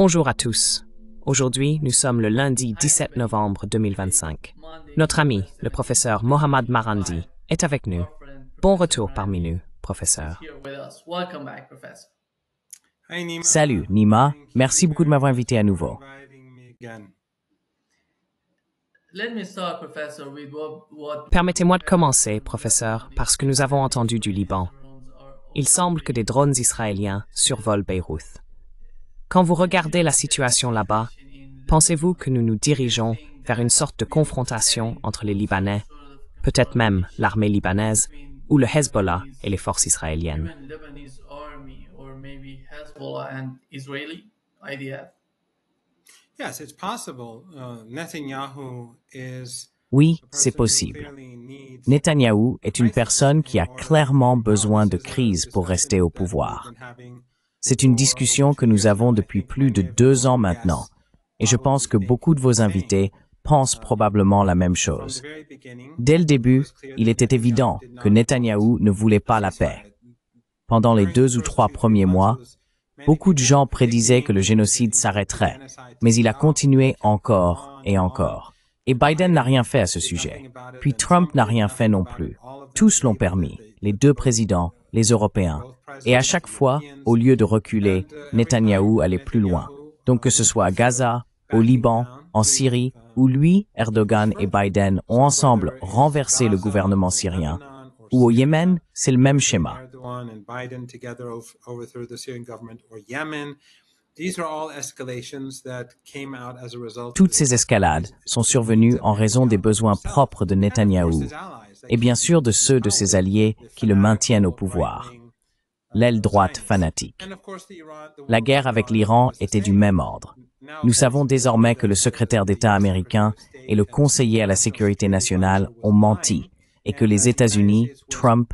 Bonjour à tous. Aujourd'hui, nous sommes le lundi 17 novembre 2025. Notre ami, le professeur Mohammad Marandi, est avec nous. Bon retour parmi nous, professeur. Salut, Nima. Merci beaucoup de m'avoir invité à nouveau. Permettez-moi de commencer, professeur, parce que nous avons entendu du Liban. Il semble que des drones israéliens survolent Beyrouth. Quand vous regardez la situation là-bas, pensez-vous que nous nous dirigeons vers une sorte de confrontation entre les Libanais, peut-être même l'armée libanaise, ou le Hezbollah et les forces israéliennes? Oui, c'est possible. Netanyahou est une personne qui a clairement besoin de crise pour rester au pouvoir. C'est une discussion que nous avons depuis plus de 2 ans maintenant, et je pense que beaucoup de vos invités pensent probablement la même chose. Dès le début, il était évident que Netanyahou ne voulait pas la paix. Pendant les 2 ou 3 premiers mois, beaucoup de gens prédisaient que le génocide s'arrêterait, mais il a continué encore et encore. Et Biden n'a rien fait à ce sujet. Puis Trump n'a rien fait non plus. Tous l'ont permis, les 2 présidents, les Européens. Et à chaque fois, au lieu de reculer, Netanyahou allait plus loin. Donc que ce soit à Gaza, au Liban, en Syrie, où lui, Erdogan et Biden ont ensemble renversé le gouvernement syrien, ou au Yémen, c'est le même schéma. Toutes ces escalades sont survenues en raison des besoins propres de Netanyahou, et bien sûr de ceux de ses alliés qui le maintiennent au pouvoir. L'aile droite fanatique. La guerre avec l'Iran était du même ordre. Nous savons désormais que le secrétaire d'État américain et le conseiller à la sécurité nationale ont menti et que les États-Unis, Trump,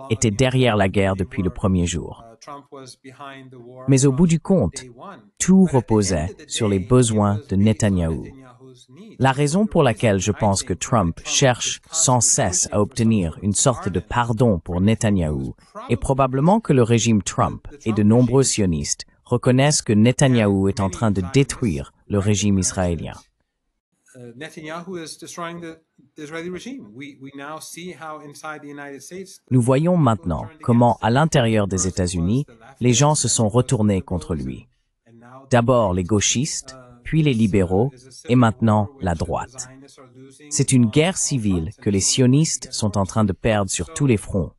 étaient derrière la guerre depuis le premier jour. Mais au bout du compte, tout reposait sur les besoins de Netanyahou. La raison pour laquelle je pense que Trump cherche sans cesse à obtenir une sorte de pardon pour Netanyahou est probablement que le régime Trump et de nombreux sionistes reconnaissent que Netanyahou est en train de détruire le régime israélien. Nous voyons maintenant comment, à l'intérieur des États-Unis, les gens se sont retournés contre lui. D'abord les gauchistes, puis les libéraux, et maintenant la droite. C'est une guerre civile que les sionistes sont en train de perdre sur tous les fronts,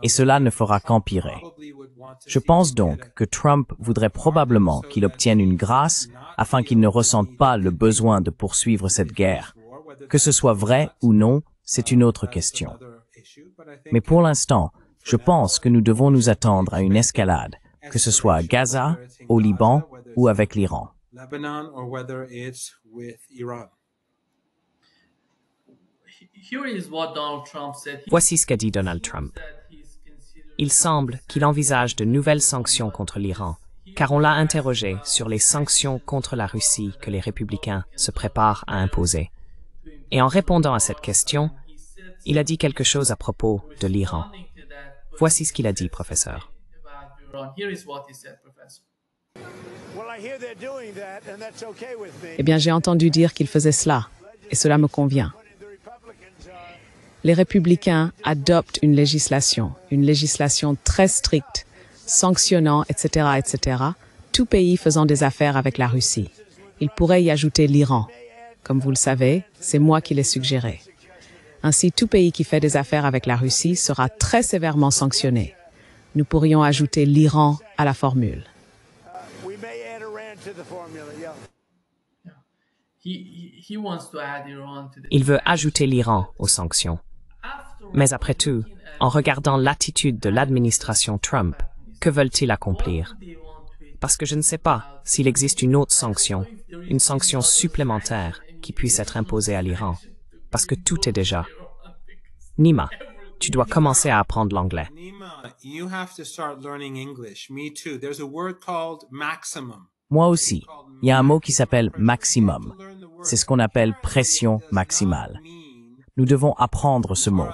et cela ne fera qu'empirer. Je pense donc que Trump voudrait probablement qu'il obtienne une grâce afin qu'il ne ressente pas le besoin de poursuivre cette guerre. Que ce soit vrai ou non, c'est une autre question. Mais pour l'instant, je pense que nous devons nous attendre à une escalade, que ce soit à Gaza, au Liban ou avec l'Iran. Voici ce qu'a dit Donald Trump. Il semble qu'il envisage de nouvelles sanctions contre l'Iran, car on l'a interrogé sur les sanctions contre la Russie que les républicains se préparent à imposer. Et en répondant à cette question, il a dit quelque chose à propos de l'Iran. Voici ce qu'il a dit, professeur. Eh bien, j'ai entendu dire qu'il faisait cela, et cela me convient. Les républicains adoptent une législation très stricte, sanctionnant, etc., etc., tout pays faisant des affaires avec la Russie. Il pourrait y ajouter l'Iran. Comme vous le savez, c'est moi qui l'ai suggéré. Ainsi, tout pays qui fait des affaires avec la Russie sera très sévèrement sanctionné. Nous pourrions ajouter l'Iran à la formule. Il veut ajouter l'Iran aux sanctions. Mais après tout, en regardant l'attitude de l'administration Trump, que veulent-ils accomplir? Parce que je ne sais pas s'il existe une autre sanction, une sanction supplémentaire qui puisse être imposée à l'Iran. Parce que tout est déjà. Nima, tu dois commencer à apprendre l'anglais. Moi aussi, il y a un mot qui s'appelle maximum. C'est ce qu'on appelle pression maximale. Nous devons apprendre ce mot.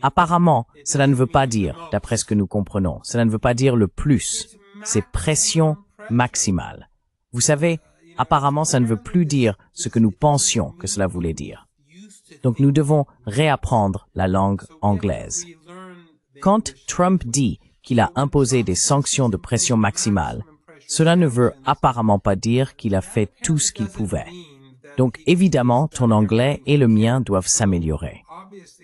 Apparemment, cela ne veut pas dire, d'après ce que nous comprenons, cela ne veut pas dire le plus. C'est pression maximale. Vous savez, apparemment ça ne veut plus dire ce que nous pensions que cela voulait dire. Donc nous devons réapprendre la langue anglaise. Quand Trump dit qu'il a imposé des sanctions de pression maximale, cela ne veut apparemment pas dire qu'il a fait tout ce qu'il pouvait. Donc évidemment, ton anglais et le mien doivent s'améliorer.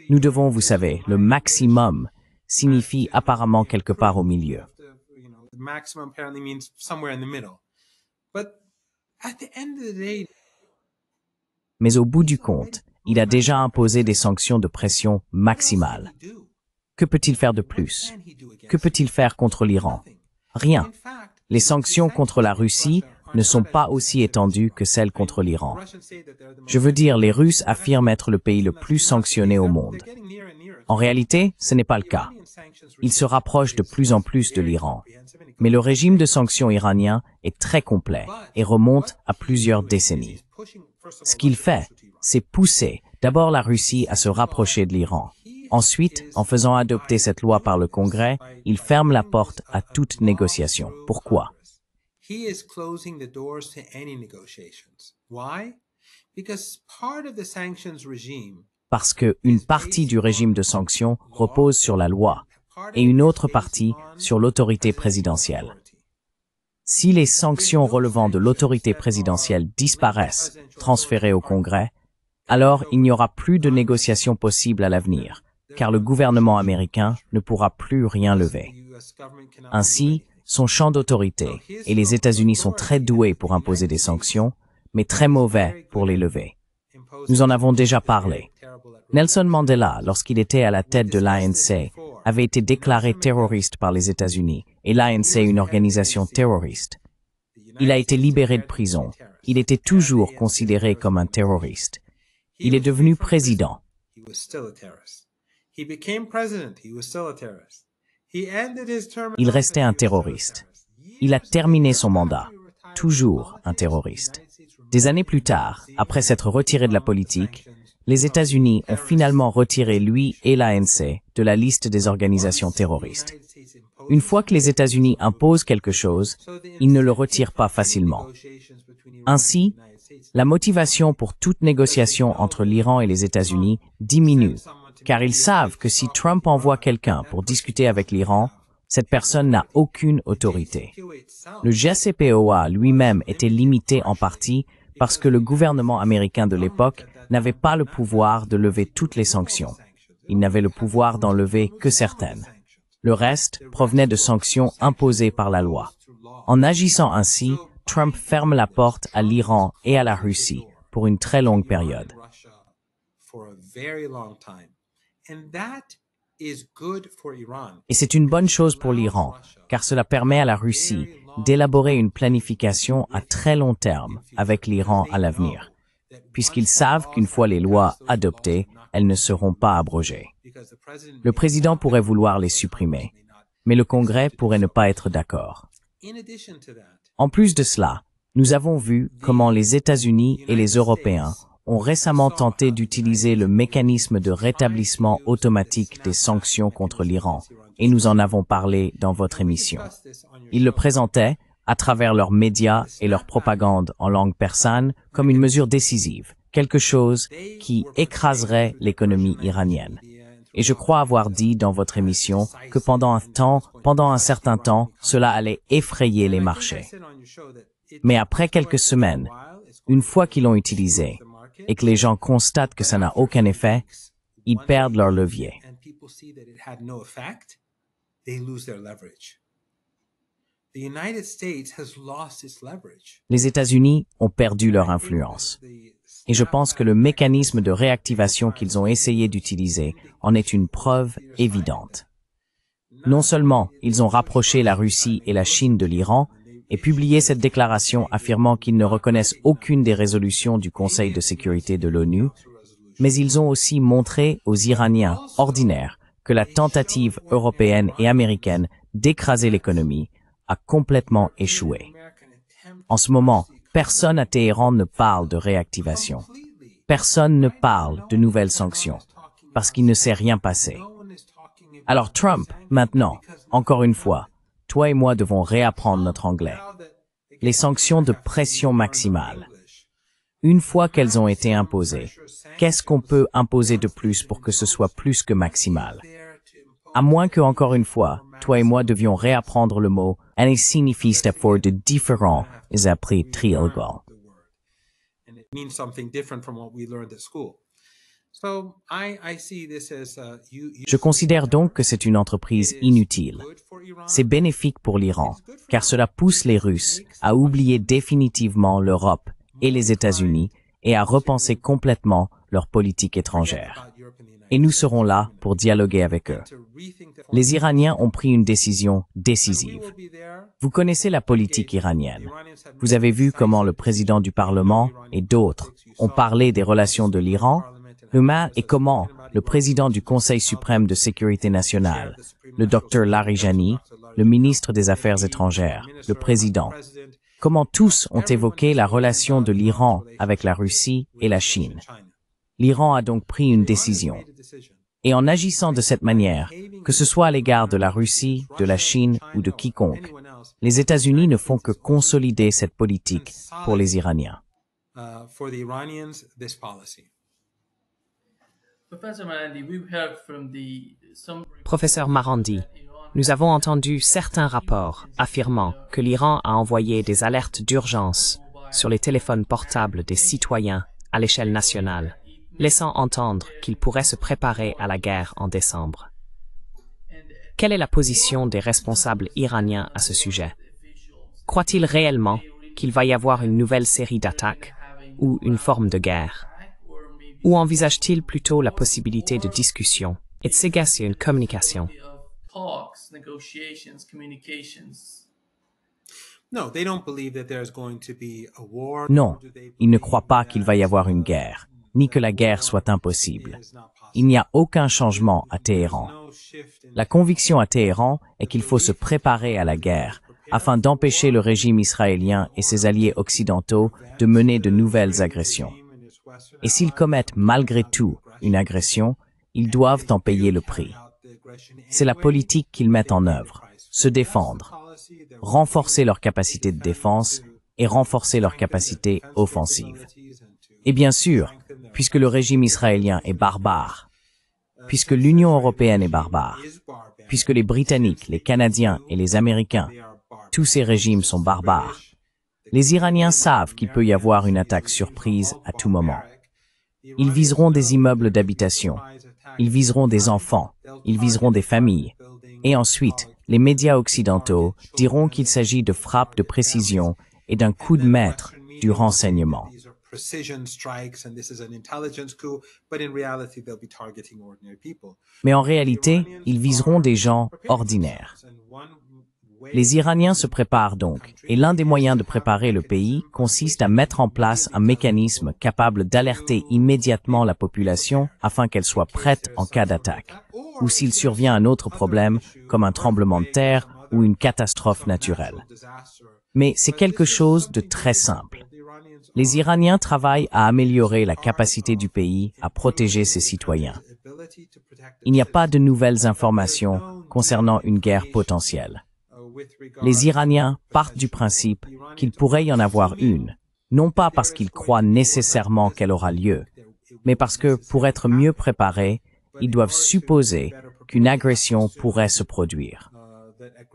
Nous devons, vous savez, le maximum signifie apparemment quelque part au milieu. Mais au bout du compte, il a déjà imposé des sanctions de pression maximale. Que peut-il faire de plus? Que peut-il faire contre l'Iran? Rien. Les sanctions contre la Russie ne sont pas aussi étendues que celles contre l'Iran. Je veux dire, les Russes affirment être le pays le plus sanctionné au monde. En réalité, ce n'est pas le cas. Ils se rapprochent de plus en plus de l'Iran. Mais le régime de sanctions iranien est très complet et remonte à plusieurs décennies. Ce qu'il fait, c'est pousser d'abord la Russie à se rapprocher de l'Iran. Ensuite, en faisant adopter cette loi par le Congrès, il ferme la porte à toute négociation. Pourquoi? Parce qu'une partie du régime de sanctions repose sur la loi et une autre partie sur l'autorité présidentielle. Si les sanctions relevant de l'autorité présidentielle disparaissent, transférées au Congrès, alors il n'y aura plus de négociations possibles à l'avenir, car le gouvernement américain ne pourra plus rien lever. Ainsi, son champ d'autorité, et les États-Unis sont très doués pour imposer des sanctions, mais très mauvais pour les lever. Nous en avons déjà parlé. Nelson Mandela, lorsqu'il était à la tête de l'ANC, avait été déclaré terroriste par les États-Unis, et l'ANC une organisation terroriste. Il a été libéré de prison. Il était toujours considéré comme un terroriste. Il est devenu président. Il restait un terroriste. Il a terminé son mandat. Toujours un terroriste. Des années plus tard, après s'être retiré de la politique, les États-Unis ont finalement retiré lui et l'ANC de la liste des organisations terroristes. Une fois que les États-Unis imposent quelque chose, ils ne le retirent pas facilement. Ainsi, la motivation pour toute négociation entre l'Iran et les États-Unis diminue, car ils savent que si Trump envoie quelqu'un pour discuter avec l'Iran, cette personne n'a aucune autorité. Le JCPOA lui-même était limité en partie parce que le gouvernement américain de l'époque n'avait pas le pouvoir de lever toutes les sanctions. Il n'avait le pouvoir d'en lever que certaines. Le reste provenait de sanctions imposées par la loi. En agissant ainsi, Trump ferme la porte à l'Iran et à la Russie pour une très longue période. Et c'est une bonne chose pour l'Iran, car cela permet à la Russie d'élaborer une planification à très long terme avec l'Iran à l'avenir, puisqu'ils savent qu'une fois les lois adoptées, elles ne seront pas abrogées. Le président pourrait vouloir les supprimer, mais le Congrès pourrait ne pas être d'accord. En plus de cela, nous avons vu comment les États-Unis et les Européens ont récemment tenté d'utiliser le mécanisme de rétablissement automatique des sanctions contre l'Iran, et nous en avons parlé dans votre émission. Ils le présentaient, à travers leurs médias et leur propagande en langue persane, comme une mesure décisive, quelque chose qui écraserait l'économie iranienne. Et je crois avoir dit dans votre émission que pendant un certain temps, cela allait effrayer les marchés. Mais après quelques semaines, une fois qu'ils l'ont utilisé, et que les gens constatent que ça n'a aucun effet, ils perdent leur levier. Les États-Unis ont perdu leur influence. Et je pense que le mécanisme de réactivation qu'ils ont essayé d'utiliser en est une preuve évidente. Non seulement ils ont rapproché la Russie et la Chine de l'Iran, et publié cette déclaration affirmant qu'ils ne reconnaissent aucune des résolutions du Conseil de sécurité de l'ONU, mais ils ont aussi montré aux Iraniens ordinaires que la tentative européenne et américaine d'écraser l'économie a complètement échoué. En ce moment, personne à Téhéran ne parle de réactivation. Personne ne parle de nouvelles sanctions, parce qu'il ne s'est rien passé. Alors Trump, maintenant, encore une fois, toi et moi devons réapprendre notre anglais. les sanctions de pression maximale. Une fois qu'elles ont été imposées, qu'est-ce qu'on peut imposer de plus pour que ce soit plus que maximal? À moins que, encore une fois, toi et moi devions réapprendre le mot « un signifie step forward de différent est appris triangle ». Je considère donc que c'est une entreprise inutile. C'est bénéfique pour l'Iran, car cela pousse les Russes à oublier définitivement l'Europe et les États-Unis et à repenser complètement leur politique étrangère. Et nous serons là pour dialoguer avec eux. Les Iraniens ont pris une décision décisive. Vous connaissez la politique iranienne. Vous avez vu comment le président du Parlement et d'autres ont parlé des relations de l'Iran, et comment le président du Conseil suprême de sécurité nationale, le Dr Larijani, le ministre des Affaires étrangères, le président, comment tous ont évoqué la relation de l'Iran avec la Russie et la Chine. L'Iran a donc pris une décision. Et en agissant de cette manière, que ce soit à l'égard de la Russie, de la Chine ou de quiconque, les États-Unis ne font que consolider cette politique pour les Iraniens. Professeur Marandi, nous avons entendu certains rapports affirmant que l'Iran a envoyé des alertes d'urgence sur les téléphones portables des citoyens à l'échelle nationale, laissant entendre qu'ils pourraient se préparer à la guerre en décembre. Quelle est la position des responsables iraniens à ce sujet? Croient-ils réellement qu'il va y avoir une nouvelle série d'attaques ou une forme de guerre? Ou envisage-t-il plutôt la possibilité de discussion et de s'égacer une communication? Non, ils ne croient pas qu'il va y avoir une guerre, ni que la guerre soit impossible. Il n'y a aucun changement à Téhéran. La conviction à Téhéran est qu'il faut se préparer à la guerre afin d'empêcher le régime israélien et ses alliés occidentaux de mener de nouvelles agressions. Et s'ils commettent malgré tout une agression, ils doivent en payer le prix. C'est la politique qu'ils mettent en œuvre, se défendre, renforcer leur capacité de défense et renforcer leur capacité offensive. Et bien sûr, puisque le régime israélien est barbare, puisque l'Union européenne est barbare, puisque les Britanniques, les Canadiens et les Américains, tous ces régimes sont barbares, les Iraniens savent qu'il peut y avoir une attaque surprise à tout moment. Ils viseront des immeubles d'habitation, ils viseront des enfants, ils viseront des familles. Et ensuite, les médias occidentaux diront qu'il s'agit de frappes de précision et d'un coup de maître du renseignement. Mais en réalité, ils viseront des gens ordinaires. Les Iraniens se préparent donc, et l'un des moyens de préparer le pays consiste à mettre en place un mécanisme capable d'alerter immédiatement la population afin qu'elle soit prête en cas d'attaque, ou s'il survient un autre problème, comme un tremblement de terre ou une catastrophe naturelle. Mais c'est quelque chose de très simple. Les Iraniens travaillent à améliorer la capacité du pays à protéger ses citoyens. Il n'y a pas de nouvelles informations concernant une guerre potentielle. Les Iraniens partent du principe qu'il pourrait y en avoir une, non pas parce qu'ils croient nécessairement qu'elle aura lieu, mais parce que, pour être mieux préparés, ils doivent supposer qu'une agression pourrait se produire.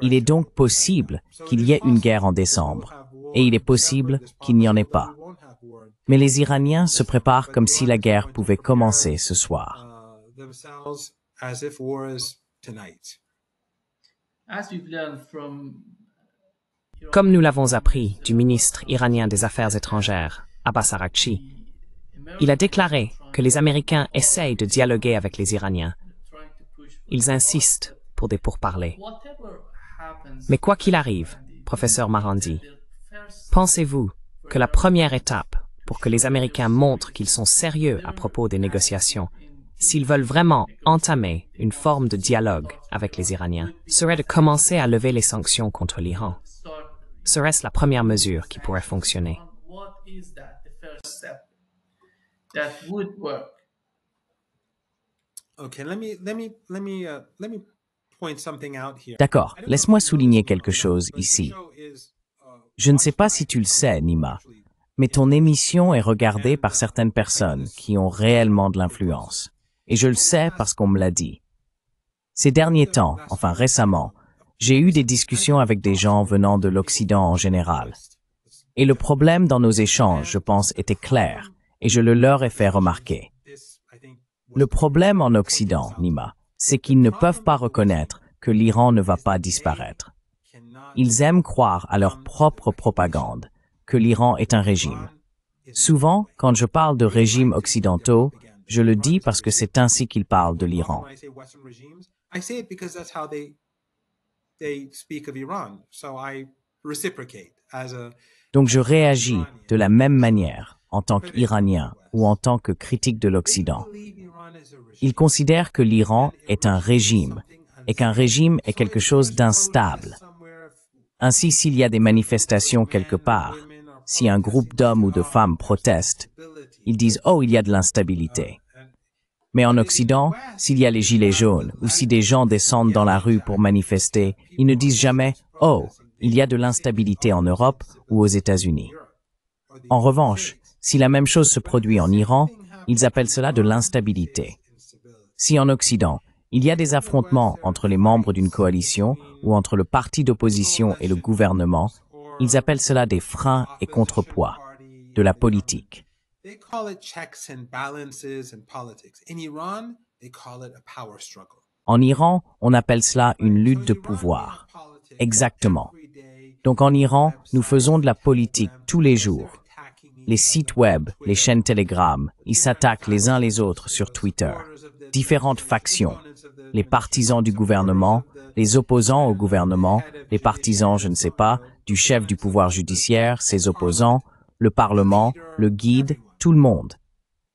Il est donc possible qu'il y ait une guerre en décembre, et il est possible qu'il n'y en ait pas. Mais les Iraniens se préparent comme si la guerre pouvait commencer ce soir. Comme nous l'avons appris du ministre iranien des Affaires étrangères, Abbas Araghchi, il a déclaré que les Américains essayent de dialoguer avec les Iraniens. Ils insistent pour des pourparlers. Mais quoi qu'il arrive, professeur Marandi, pensez-vous que la première étape pour que les Américains montrent qu'ils sont sérieux à propos des négociations, s'ils veulent vraiment entamer une forme de dialogue avec les Iraniens, serait de commencer à lever les sanctions contre l'Iran? Serait-ce la première mesure qui pourrait fonctionner? D'accord, laisse-moi souligner quelque chose ici. Je ne sais pas si tu le sais, Nima, mais ton émission est regardée par certaines personnes qui ont réellement de l'influence. Et je le sais parce qu'on me l'a dit. Ces derniers temps, enfin récemment, j'ai eu des discussions avec des gens venant de l'Occident en général. Et le problème dans nos échanges, je pense, était clair, et je le leur ai fait remarquer. Le problème en Occident, Nima, c'est qu'ils ne peuvent pas reconnaître que l'Iran ne va pas disparaître. Ils aiment croire à leur propre propagande que l'Iran est un régime. Souvent, quand je parle de régimes occidentaux, je le dis parce que c'est ainsi qu'ils parlent de l'Iran. Donc je réagis de la même manière en tant qu'Iranien ou en tant que critique de l'Occident. Ils considèrent que l'Iran est un régime et qu'un régime est quelque chose d'instable. Ainsi, s'il y a des manifestations quelque part, si un groupe d'hommes ou de femmes proteste, ils disent « Oh, il y a de l'instabilité ». Mais en Occident, s'il y a les gilets jaunes ou si des gens descendent dans la rue pour manifester, ils ne disent jamais « Oh, il y a de l'instabilité en Europe ou aux États-Unis ». En revanche, si la même chose se produit en Iran, ils appellent cela de l'instabilité. Si en Occident, il y a des affrontements entre les membres d'une coalition ou entre le parti d'opposition et le gouvernement, ils appellent cela des freins et contrepoids, de la politique. En Iran, on appelle cela une lutte de pouvoir. Exactement. Donc en Iran, nous faisons de la politique tous les jours. Les sites web, les chaînes Telegram, ils s'attaquent les uns les autres sur Twitter. Différentes factions, les partisans du gouvernement, les opposants au gouvernement, les partisans, je ne sais pas, du chef du pouvoir judiciaire, ses opposants, le Parlement, le guide, tout le monde.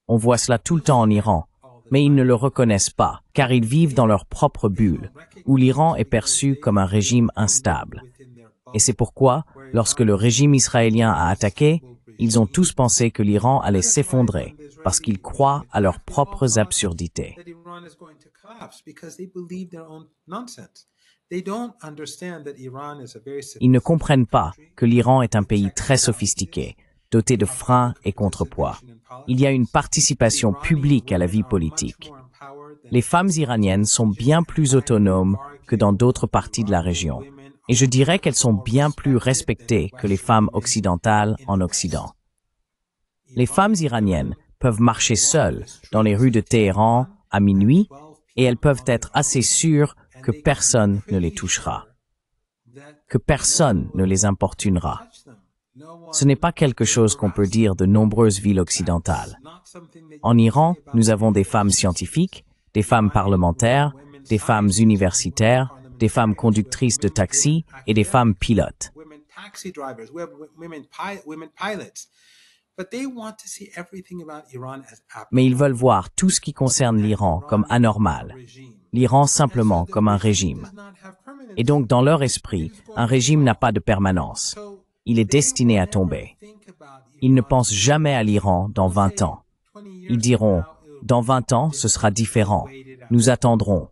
On voit cela tout le temps en Iran, mais ils ne le reconnaissent pas, car ils vivent dans leur propre bulle, où l'Iran est perçu comme un régime instable. Et c'est pourquoi, lorsque le régime israélien a attaqué, ils ont tous pensé que l'Iran allait s'effondrer, parce qu'ils croient à leurs propres absurdités. Ils ne comprennent pas que l'Iran est un pays très sophistiqué, doté de freins et contrepoids. Il y a une participation publique à la vie politique. Les femmes iraniennes sont bien plus autonomes que dans d'autres parties de la région, et je dirais qu'elles sont bien plus respectées que les femmes occidentales en Occident. Les femmes iraniennes peuvent marcher seules dans les rues de Téhéran à minuit, et elles peuvent être assez sûres que personne ne les touchera, que personne ne les importunera. Ce n'est pas quelque chose qu'on peut dire de nombreuses villes occidentales. En Iran, nous avons des femmes scientifiques, des femmes parlementaires, des femmes universitaires, des femmes conductrices de taxi et des femmes pilotes. Mais ils veulent voir tout ce qui concerne l'Iran comme anormal, l'Iran simplement comme un régime. Et donc, dans leur esprit, un régime n'a pas de permanence. Il est destiné à tomber. Ils ne pensent jamais à l'Iran dans 20 ans. Ils diront, dans 20 ans, ce sera différent. Nous attendrons.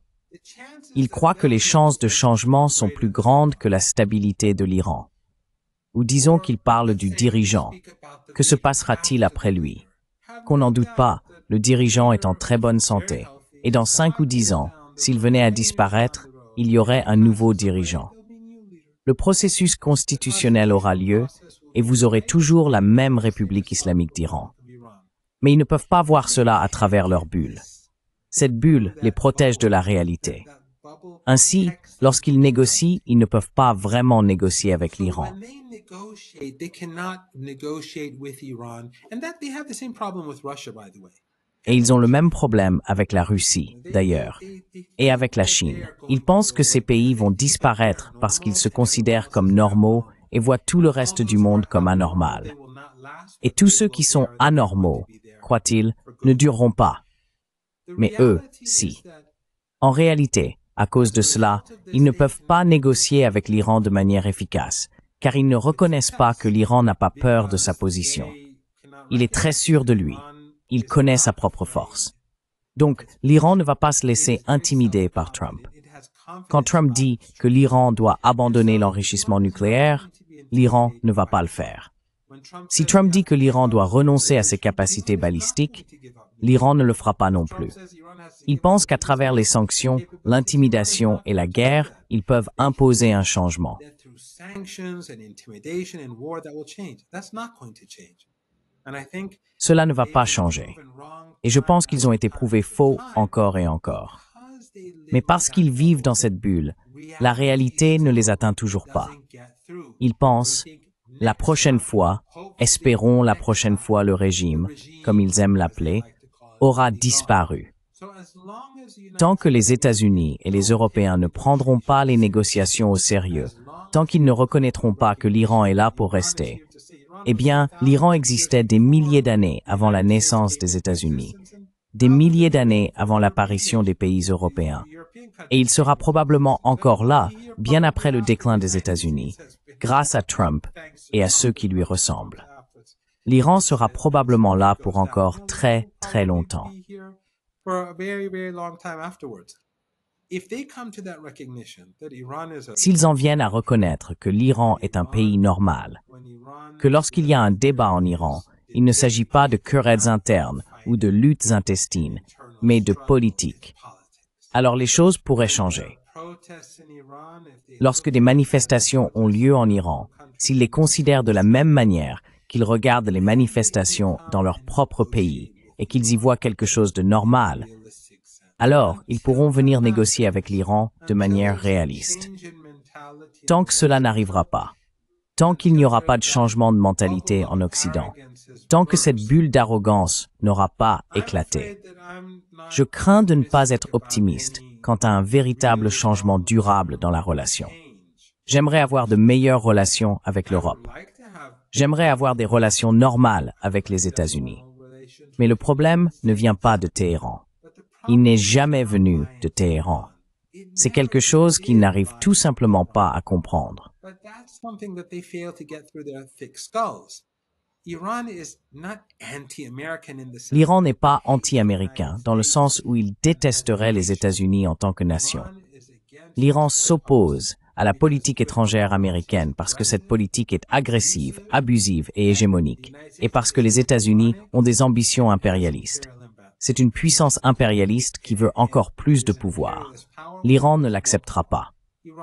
Ils croient que les chances de changement sont plus grandes que la stabilité de l'Iran. Ou disons qu'ils parlent du dirigeant. Que se passera-t-il après lui? Qu'on n'en doute pas, le dirigeant est en très bonne santé. Et dans 5 ou 10 ans, s'il venait à disparaître, il y aurait un nouveau dirigeant. Le processus constitutionnel aura lieu et vous aurez toujours la même République islamique d'Iran. Mais ils ne peuvent pas voir cela à travers leur bulle. Cette bulle les protège de la réalité. Ainsi, lorsqu'ils négocient, ils ne peuvent pas vraiment négocier avec l'Iran. Et ils ont le même problème avec la Russie, d'ailleurs, et avec la Chine. Ils pensent que ces pays vont disparaître parce qu'ils se considèrent comme normaux et voient tout le reste du monde comme anormal. Et tous ceux qui sont anormaux, croient-ils, ne dureront pas. Mais eux, si. En réalité, à cause de cela, ils ne peuvent pas négocier avec l'Iran de manière efficace, car ils ne reconnaissent pas que l'Iran n'a pas peur de sa position. Il est très sûr de lui. Il connaît sa propre force. Donc, l'Iran ne va pas se laisser intimider par Trump. Quand Trump dit que l'Iran doit abandonner l'enrichissement nucléaire, l'Iran ne va pas le faire. Si Trump dit que l'Iran doit renoncer à ses capacités balistiques, l'Iran ne le fera pas non plus. Il pense qu'à travers les sanctions, l'intimidation et la guerre, ils peuvent imposer un changement. Cela ne va pas changer. Et je pense qu'ils ont été prouvés faux encore et encore. Mais parce qu'ils vivent dans cette bulle, la réalité ne les atteint toujours pas. Ils pensent, la prochaine fois, espérons la prochaine fois le régime, comme ils aiment l'appeler, aura disparu. Tant que les États-Unis et les Européens ne prendront pas les négociations au sérieux, tant qu'ils ne reconnaîtront pas que l'Iran est là pour rester, eh bien, l'Iran existait des milliers d'années avant la naissance des États-Unis, des milliers d'années avant l'apparition des pays européens, et il sera probablement encore là, bien après le déclin des États-Unis, grâce à Trump et à ceux qui lui ressemblent. L'Iran sera probablement là pour encore très, très longtemps. S'ils en viennent à reconnaître que l'Iran est un pays normal, que lorsqu'il y a un débat en Iran, il ne s'agit pas de querelles internes ou de luttes intestines, mais de politique, alors les choses pourraient changer. Lorsque des manifestations ont lieu en Iran, s'ils les considèrent de la même manière qu'ils regardent les manifestations dans leur propre pays et qu'ils y voient quelque chose de normal, alors ils pourront venir négocier avec l'Iran de manière réaliste. Tant que cela n'arrivera pas, tant qu'il n'y aura pas de changement de mentalité en Occident, tant que cette bulle d'arrogance n'aura pas éclaté, je crains de ne pas être optimiste quant à un véritable changement durable dans la relation. J'aimerais avoir de meilleures relations avec l'Europe. J'aimerais avoir des relations normales avec les États-Unis. Mais le problème ne vient pas de Téhéran. Il n'est jamais venu de Téhéran. C'est quelque chose qu'ils n'arrivent tout simplement pas à comprendre. L'Iran n'est pas anti-américain dans le sens où il détesterait les États-Unis en tant que nation. L'Iran s'oppose à la politique étrangère américaine parce que cette politique est agressive, abusive et hégémonique, et parce que les États-Unis ont des ambitions impérialistes. C'est une puissance impérialiste qui veut encore plus de pouvoir. L'Iran ne l'acceptera pas.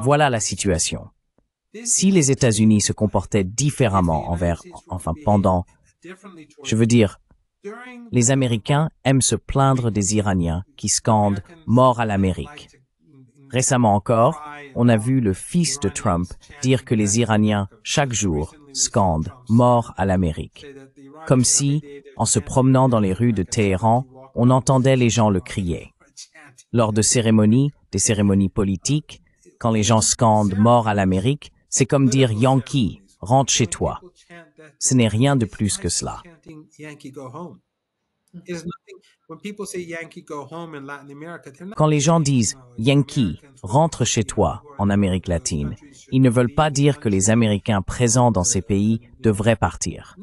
Voilà la situation. Si les États-Unis se comportaient différemment les Américains aiment se plaindre des Iraniens qui scandent « mort à l'Amérique ». Récemment encore, on a vu le fils de Trump dire que les Iraniens, chaque jour, scandent « mort à l'Amérique ». Comme si, en se promenant dans les rues de Téhéran, on entendait les gens le crier. Lors de cérémonies, des cérémonies politiques, quand les gens scandent « mort à l'Amérique », c'est comme dire « Yankee, rentre chez toi ». Ce n'est rien de plus que cela. Quand les gens disent « Yankee, rentre chez toi » en Amérique latine, ils ne veulent pas dire que les Américains présents dans ces pays devraient partir.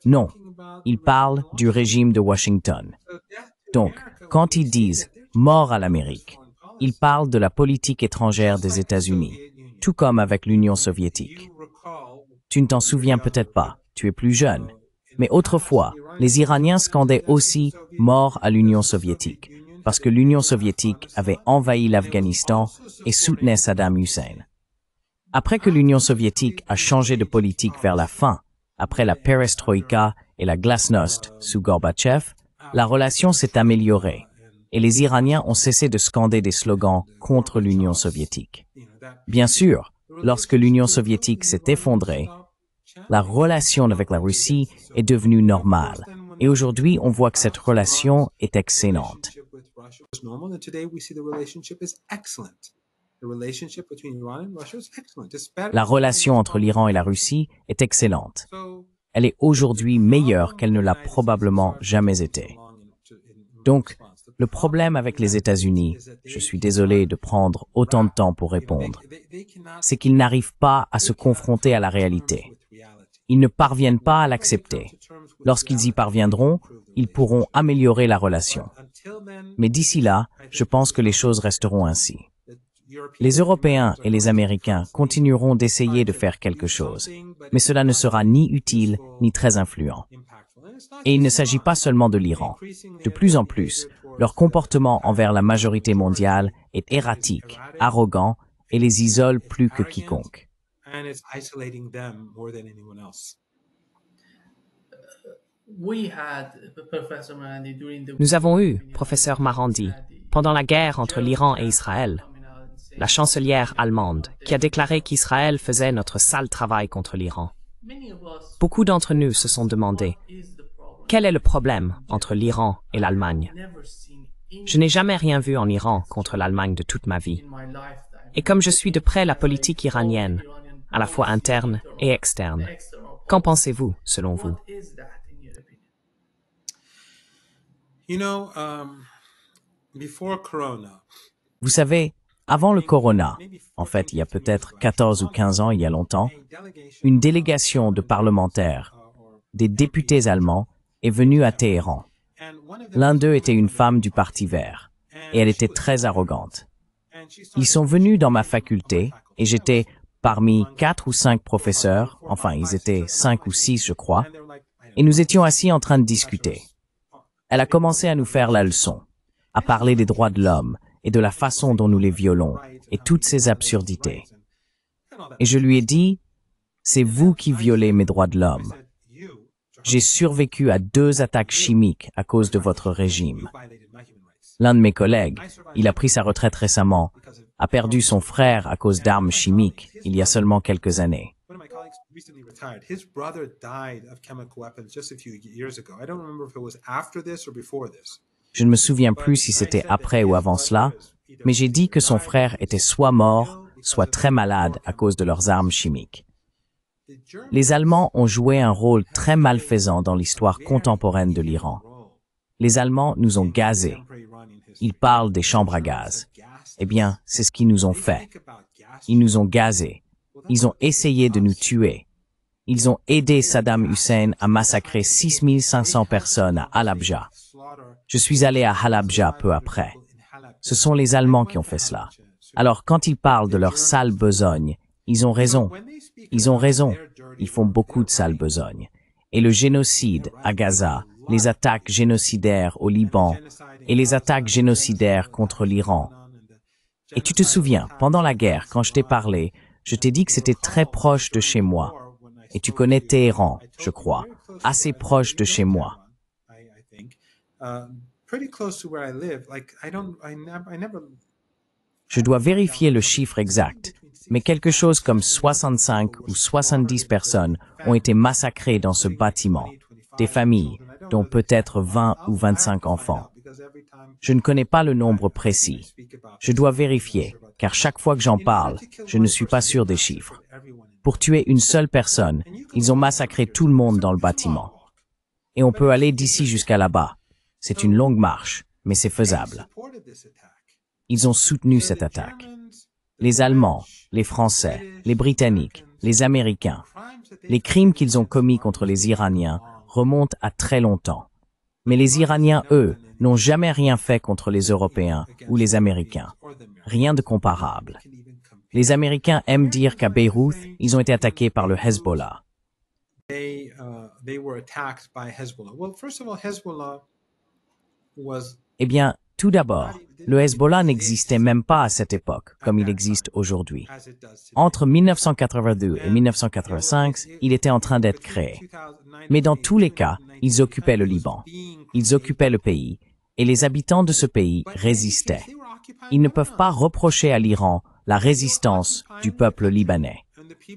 Non, ils parlent du régime de Washington. Donc, quand ils disent « mort à l'Amérique », ils parlent de la politique étrangère des États-Unis, tout comme avec l'Union soviétique. Tu ne t'en souviens peut-être pas, tu es plus jeune. Mais autrefois, les Iraniens scandaient aussi « mort à l'Union soviétique », parce que l'Union soviétique avait envahi l'Afghanistan et soutenait Saddam Hussein. Après que l'Union soviétique a changé de politique vers la fin, après la perestroïka et la glasnost sous Gorbatchev, la relation s'est améliorée et les Iraniens ont cessé de scander des slogans contre l'Union soviétique. Bien sûr, lorsque l'Union soviétique s'est effondrée, la relation avec la Russie est devenue normale. Et aujourd'hui, on voit que cette relation est excellente. La relation entre l'Iran et la Russie est excellente. Elle est aujourd'hui meilleure qu'elle ne l'a probablement jamais été. Donc, le problème avec les États-Unis, je suis désolé de prendre autant de temps pour répondre, c'est qu'ils n'arrivent pas à se confronter à la réalité. Ils ne parviennent pas à l'accepter. Lorsqu'ils y parviendront, ils pourront améliorer la relation. Mais d'ici là, je pense que les choses resteront ainsi. Les Européens et les Américains continueront d'essayer de faire quelque chose, mais cela ne sera ni utile ni très influent. Et il ne s'agit pas seulement de l'Iran. De plus en plus, leur comportement envers la majorité mondiale est erratique, arrogant et les isole plus que quiconque. Nous avons eu, professeur Marandi, pendant la guerre entre l'Iran et Israël, la chancelière allemande qui a déclaré qu'Israël faisait notre sale travail contre l'Iran. Beaucoup d'entre nous se sont demandé quel est le problème entre l'Iran et l'Allemagne. Je n'ai jamais rien vu en Iran contre l'Allemagne de toute ma vie. Et comme je suis de près la politique iranienne, à la fois interne et externe, qu'en pensez-vous, selon vous? Vous savez, avant le corona, en fait il y a peut-être 14 ou 15 ans, il y a longtemps, une délégation de parlementaires, des députés allemands, est venue à Téhéran. L'un d'eux était une femme du Parti vert, et elle était très arrogante. Ils sont venus dans ma faculté, et j'étais parmi 4 ou 5 professeurs, enfin ils étaient 5 ou 6 je crois, et nous étions assis en train de discuter. Elle a commencé à nous faire la leçon, à parler des droits de l'homme et de la façon dont nous les violons, et toutes ces absurdités. Et je lui ai dit, c'est vous qui violez mes droits de l'homme. J'ai survécu à 2 attaques chimiques à cause de votre régime. L'un de mes collègues, il a pris sa retraite récemment, a perdu son frère à cause d'armes chimiques il y a seulement quelques années. Je ne me souviens plus si c'était après ou avant cela, mais j'ai dit que son frère était soit mort, soit très malade à cause de leurs armes chimiques. Les Allemands ont joué un rôle très malfaisant dans l'histoire contemporaine de l'Iran. Les Allemands nous ont gazés. Ils parlent des chambres à gaz. Eh bien, c'est ce qu'ils nous ont fait. Ils nous ont gazés. Ils ont essayé de nous tuer. Ils ont aidé Saddam Hussein à massacrer 6500 personnes à Halabja. Je suis allé à Halabja peu après. Ce sont les Allemands qui ont fait cela. Alors, quand ils parlent de leur sale besogne, ils ont raison. Ils ont raison. Ils font beaucoup de sale besogne. Et le génocide à Gaza, les attaques génocidaires au Liban et les attaques génocidaires contre l'Iran. Et tu te souviens, pendant la guerre, quand je t'ai parlé, je t'ai dit que c'était très proche de chez moi. Et tu connais Téhéran, je crois, assez proche de chez moi. Je dois vérifier le chiffre exact, mais quelque chose comme 65 ou 70 personnes ont été massacrées dans ce bâtiment, des familles, dont peut-être 20 ou 25 enfants. Je ne connais pas le nombre précis. Je dois vérifier, car chaque fois que j'en parle, je ne suis pas sûr des chiffres. Pour tuer une seule personne, ils ont massacré tout le monde dans le bâtiment. Et on peut aller d'ici jusqu'à là-bas. C'est une longue marche, mais c'est faisable. Ils ont soutenu cette attaque. Les Allemands, les Français, les Britanniques, les Américains. Les crimes qu'ils ont commis contre les Iraniens remontent à très longtemps. Mais les Iraniens, eux, n'ont jamais rien fait contre les Européens ou les Américains. Rien de comparable. Les Américains aiment dire qu'à Beyrouth, ils ont été attaqués par le Hezbollah. Eh bien, tout d'abord, le Hezbollah n'existait même pas à cette époque, comme il existe aujourd'hui. Entre 1982 et 1985, il était en train d'être créé. Mais dans tous les cas, ils occupaient le Liban. Ils occupaient le pays, et les habitants de ce pays résistaient. Ils ne peuvent pas reprocher à l'Iran la résistance du peuple libanais.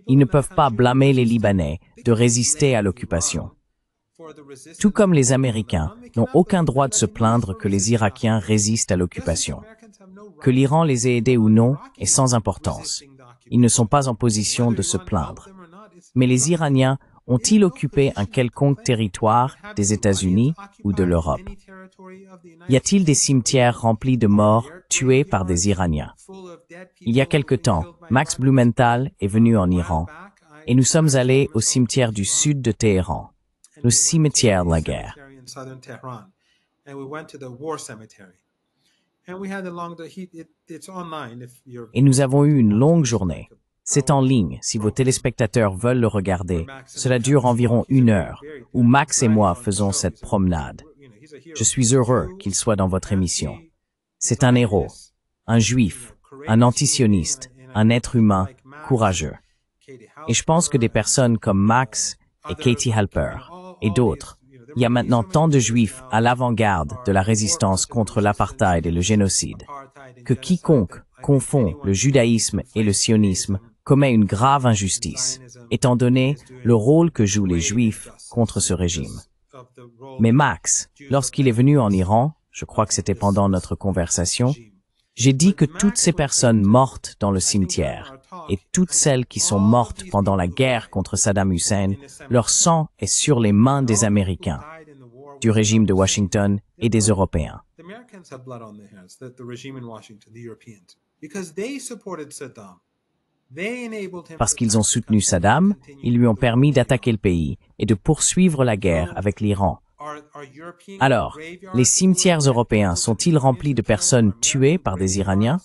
Ils ne peuvent pas blâmer les Libanais de résister à l'occupation. Tout comme les Américains n'ont aucun droit de se plaindre que les Irakiens résistent à l'occupation. Que l'Iran les ait aidés ou non est sans importance. Ils ne sont pas en position de se plaindre. Mais les Iraniens ont-ils occupé un quelconque territoire des États-Unis ou de l'Europe? Y a-t-il des cimetières remplis de morts tués par des Iraniens? Il y a quelque temps, Max Blumenthal est venu en Iran et nous sommes allés au cimetière du sud de Téhéran, le cimetière de la guerre. Et nous avons eu une longue journée. C'est en ligne, si vos téléspectateurs veulent le regarder. Cela dure environ 1 heure, où Max et moi faisons cette promenade. Je suis heureux qu'il soit dans votre émission. C'est un héros, un juif, un antisioniste, un être humain courageux. Et je pense que des personnes comme Max et Katie Halper et d'autres, il y a maintenant tant de juifs à l'avant-garde de la résistance contre l'apartheid et le génocide, que quiconque confond le judaïsme et le sionisme commet une grave injustice, étant donné le rôle que jouent les juifs contre ce régime. Mais Max, lorsqu'il est venu en Iran, je crois que c'était pendant notre conversation, j'ai dit que toutes ces personnes mortes dans le cimetière et toutes celles qui sont mortes pendant la guerre contre Saddam Hussein, leur sang est sur les mains des Américains, du régime de Washington et des Européens. Parce qu'ils ont soutenu Saddam, ils lui ont permis d'attaquer le pays et de poursuivre la guerre avec l'Iran. Alors, les cimetières européens sont-ils remplis de personnes tuées par des Iraniens?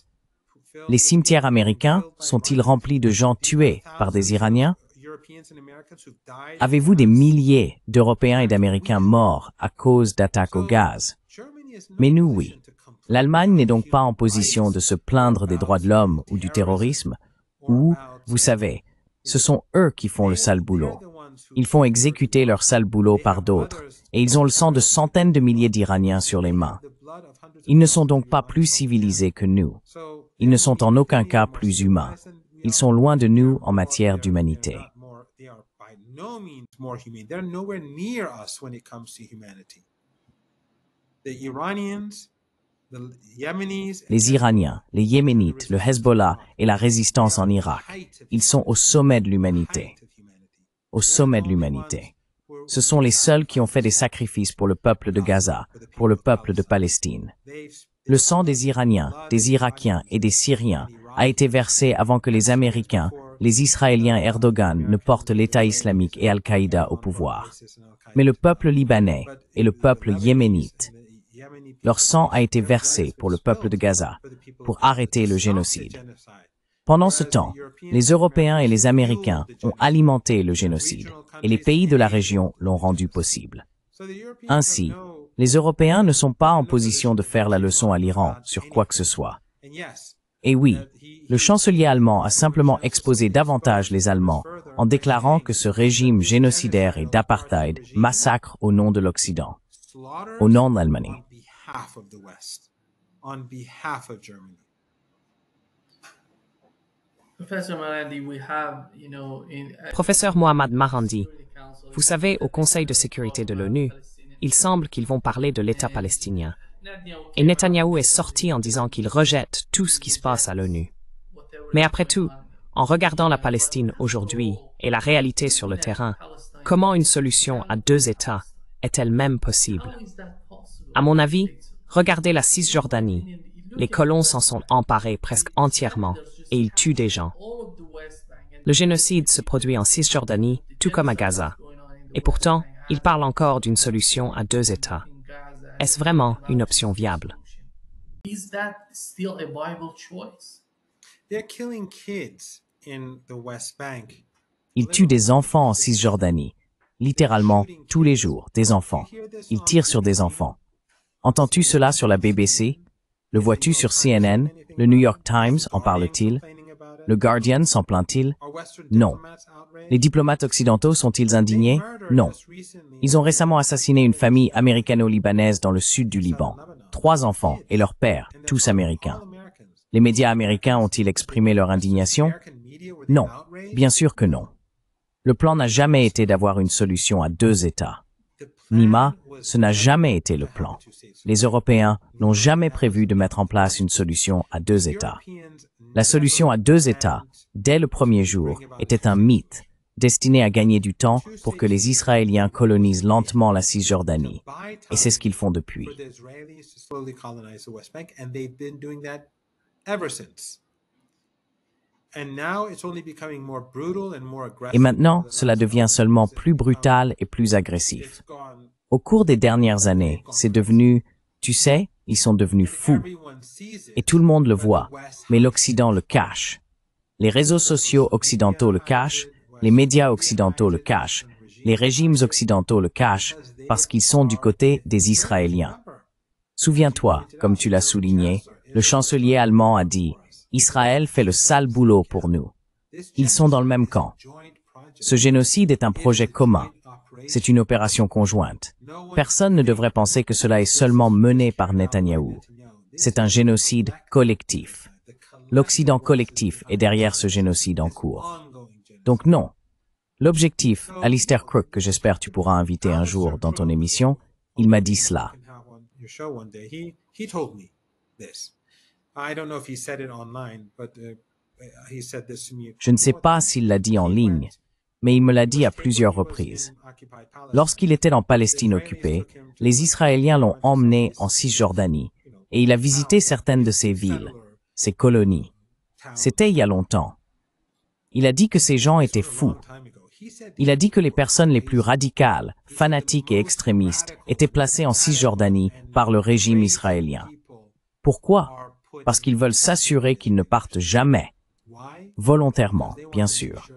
Les cimetières américains sont-ils remplis de gens tués par des Iraniens? Avez-vous des milliers d'Européens et d'Américains morts à cause d'attaques au gaz? Mais nous, oui. L'Allemagne n'est donc pas en position de se plaindre des droits de l'homme ou du terrorisme, ou, vous savez, ce sont eux qui font le sale boulot. Ils font exécuter leur sale boulot par d'autres, et ils ont le sang de centaines de milliers d'Iraniens sur les mains. Ils ne sont donc pas plus civilisés que nous. Ils ne sont en aucun cas plus humains. Ils sont loin de nous en matière d'humanité. Les Iraniens, les Yéménites, le Hezbollah et la résistance en Irak, ils sont au sommet de l'humanité. Au sommet de l'humanité. Ce sont les seuls qui ont fait des sacrifices pour le peuple de Gaza, pour le peuple de Palestine. Le sang des Iraniens, des Irakiens et des Syriens a été versé avant que les Américains, les Israéliens et Erdogan ne portent l'État islamique et Al-Qaïda au pouvoir. Mais le peuple libanais et le peuple yéménite, leur sang a été versé pour le peuple de Gaza, pour arrêter le génocide. Pendant ce temps, les Européens et les Américains ont alimenté le génocide, et les pays de la région l'ont rendu possible. Ainsi, les Européens ne sont pas en position de faire la leçon à l'Iran sur quoi que ce soit. Et oui, le chancelier allemand a simplement exposé davantage les Allemands en déclarant que ce régime génocidaire et d'apartheid massacre au nom de l'Occident, au nom de l'Allemagne. Professeur Mohammad Marandi, vous savez, au Conseil de sécurité de l'ONU, il semble qu'ils vont parler de l'État palestinien. Et Netanyahou est sorti en disant qu'il rejette tout ce qui se passe à l'ONU. Mais après tout, en regardant la Palestine aujourd'hui et la réalité sur le terrain, comment une solution à 2 États est-elle même possible? À mon avis, regardez la Cisjordanie. Les colons s'en sont emparés presque entièrement et ils tuent des gens. Le génocide se produit en Cisjordanie, tout comme à Gaza. Et pourtant, ils parlent encore d'une solution à 2 États. Est-ce vraiment une option viable? Ils tuent des enfants en Cisjordanie. Littéralement, tous les jours, des enfants. Ils tirent sur des enfants. Entends-tu cela sur la BBC? Le vois-tu sur CNN? Le New York Times en parle-t-il? Le Guardian s'en plaint-il? Non. Les diplomates occidentaux sont-ils indignés? Non. Ils ont récemment assassiné une famille américano-libanaise dans le sud du Liban. 3 enfants et leur père, tous américains. Les médias américains ont-ils exprimé leur indignation? Non. Bien sûr que non. Le plan n'a jamais été d'avoir une solution à 2 États. Nima, ce n'a jamais été le plan. Les Européens n'ont jamais prévu de mettre en place une solution à 2 États. La solution à 2 États, dès le premier jour, était un mythe, destiné à gagner du temps pour que les Israéliens colonisent lentement la Cisjordanie. Et c'est ce qu'ils font depuis. Et maintenant, cela devient seulement plus brutal et plus agressif. Au cours des dernières années, c'est devenu, tu sais, Ils sont devenus fous. Et tout le monde le voit, mais l'Occident le cache. Les réseaux sociaux occidentaux le cachent, les médias occidentaux le cachent, les régimes occidentaux le cachent parce qu'ils sont du côté des Israéliens. Souviens-toi, comme tu l'as souligné, le chancelier allemand a dit « Israël fait le sale boulot pour nous ». Ils sont dans le même camp. Ce génocide est un projet commun. C'est une opération conjointe. Personne ne devrait penser que cela est seulement mené par Netanyahou. C'est un génocide collectif. L'Occident collectif est derrière ce génocide en cours. Donc non. L'objectif, Alistair Crooke, que j'espère tu pourras inviter un jour dans ton émission, il m'a dit cela. Je ne sais pas s'il l'a dit en ligne, mais il me l'a dit à plusieurs reprises. Lorsqu'il était en Palestine occupée, les Israéliens l'ont emmené en Cisjordanie, et il a visité certaines de ces villes, ces colonies. C'était il y a longtemps. Il a dit que ces gens étaient fous. Il a dit que les personnes les plus radicales, fanatiques et extrémistes étaient placées en Cisjordanie par le régime israélien. Pourquoi? Parce qu'ils veulent s'assurer qu'ils ne partent jamais. Volontairement, bien sûr.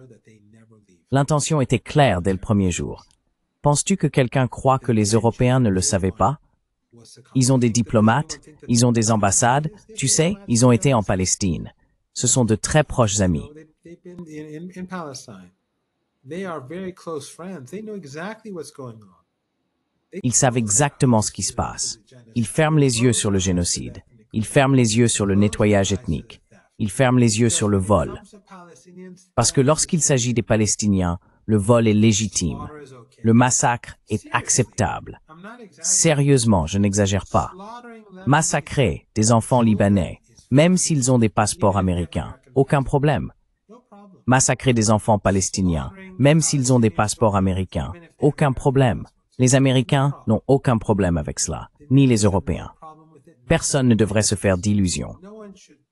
L'intention était claire dès le premier jour. Penses-tu que quelqu'un croit que les Européens ne le savaient pas? Ils ont des diplomates, ils ont des ambassades, tu sais, ils ont été en Palestine. Ce sont de très proches amis. Ils savent exactement ce qui se passe. Ils ferment les yeux sur le génocide. Ils ferment les yeux sur le nettoyage ethnique. Ils ferment les yeux sur le vol. Parce que lorsqu'il s'agit des Palestiniens, le vol est légitime. Le massacre est acceptable. Sérieusement, je n'exagère pas. Massacrer des enfants libanais, même s'ils ont des passeports américains, aucun problème. Massacrer des enfants palestiniens, même s'ils ont des passeports américains, aucun problème. Les Américains n'ont aucun problème avec cela, ni les Européens. Personne ne devrait se faire d'illusions.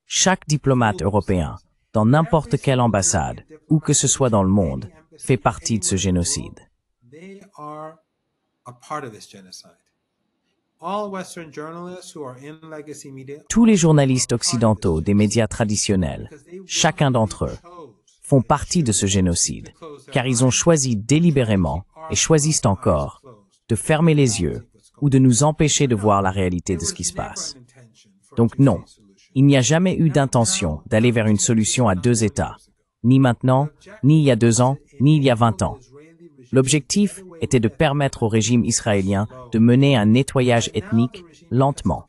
Chaque diplomate européen, dans n'importe quelle ambassade, où que ce soit dans le monde, fait partie de ce génocide. Tous les journalistes occidentaux des médias traditionnels, chacun d'entre eux, font partie de ce génocide, car ils ont choisi délibérément, et choisissent encore, de fermer les yeux ou de nous empêcher de voir la réalité de ce qui se passe. Donc non, il n'y a jamais eu d'intention d'aller vers une solution à deux États, ni maintenant, ni il y a 2 ans, ni il y a 20 ans. L'objectif était de permettre au régime israélien de mener un nettoyage ethnique lentement.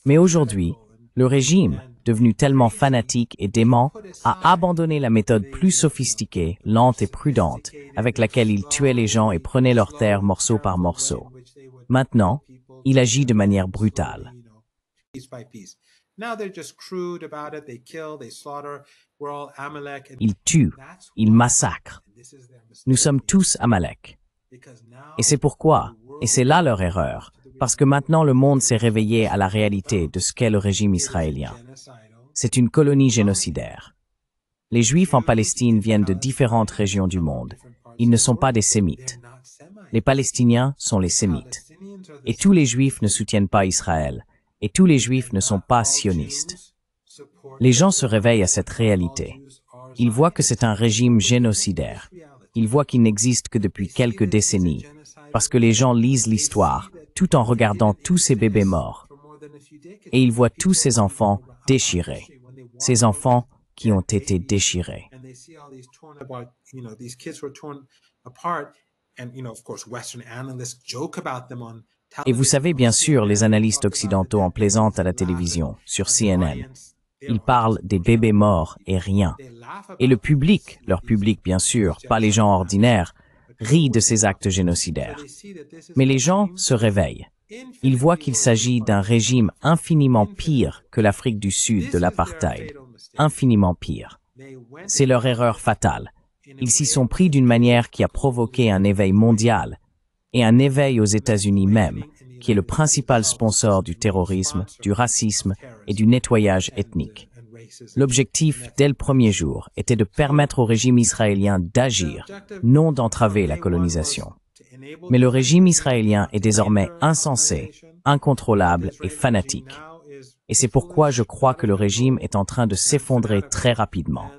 Mais aujourd'hui, le régime, devenu tellement fanatique et dément, a abandonné la méthode plus sophistiquée, lente et prudente, avec laquelle il tuait les gens et prenait leurs terres morceau par morceau. Maintenant, il agit de manière brutale. Il tue, il massacre. Nous sommes tous Amalek. Et c'est pourquoi, et c'est là leur erreur, parce que maintenant le monde s'est réveillé à la réalité de ce qu'est le régime israélien. C'est une colonie génocidaire. Les Juifs en Palestine viennent de différentes régions du monde. Ils ne sont pas des Sémites. Les Palestiniens sont les Sémites. Et tous les Juifs ne soutiennent pas Israël. Et tous les Juifs ne sont pas sionistes. Les gens se réveillent à cette réalité. Ils voient que c'est un régime génocidaire. Ils voient qu'il n'existe que depuis quelques décennies, parce que les gens lisent l'histoire, tout en regardant tous ces bébés morts. Et ils voient tous ces enfants déchirés. Ces enfants qui ont été déchirés. Et vous savez, bien sûr, les analystes occidentaux en plaisantent à la télévision, sur CNN. Ils parlent des bébés morts et rien. Et le public, leur public bien sûr, pas les gens ordinaires, rit de ces actes génocidaires. Mais les gens se réveillent. Ils voient qu'il s'agit d'un régime infiniment pire que l'Afrique du Sud de l'apartheid. Infiniment pire. C'est leur erreur fatale. Ils s'y sont pris d'une manière qui a provoqué un éveil mondial, et un éveil aux États-Unis même, qui est le principal sponsor du terrorisme, du racisme et du nettoyage ethnique. L'objectif, dès le premier jour, était de permettre au régime israélien d'agir, non d'entraver la colonisation. Mais le régime israélien est désormais insensé incontrôlable et fanatique. Et c'est pourquoi je crois que le régime est en train de s'effondrer très rapidement.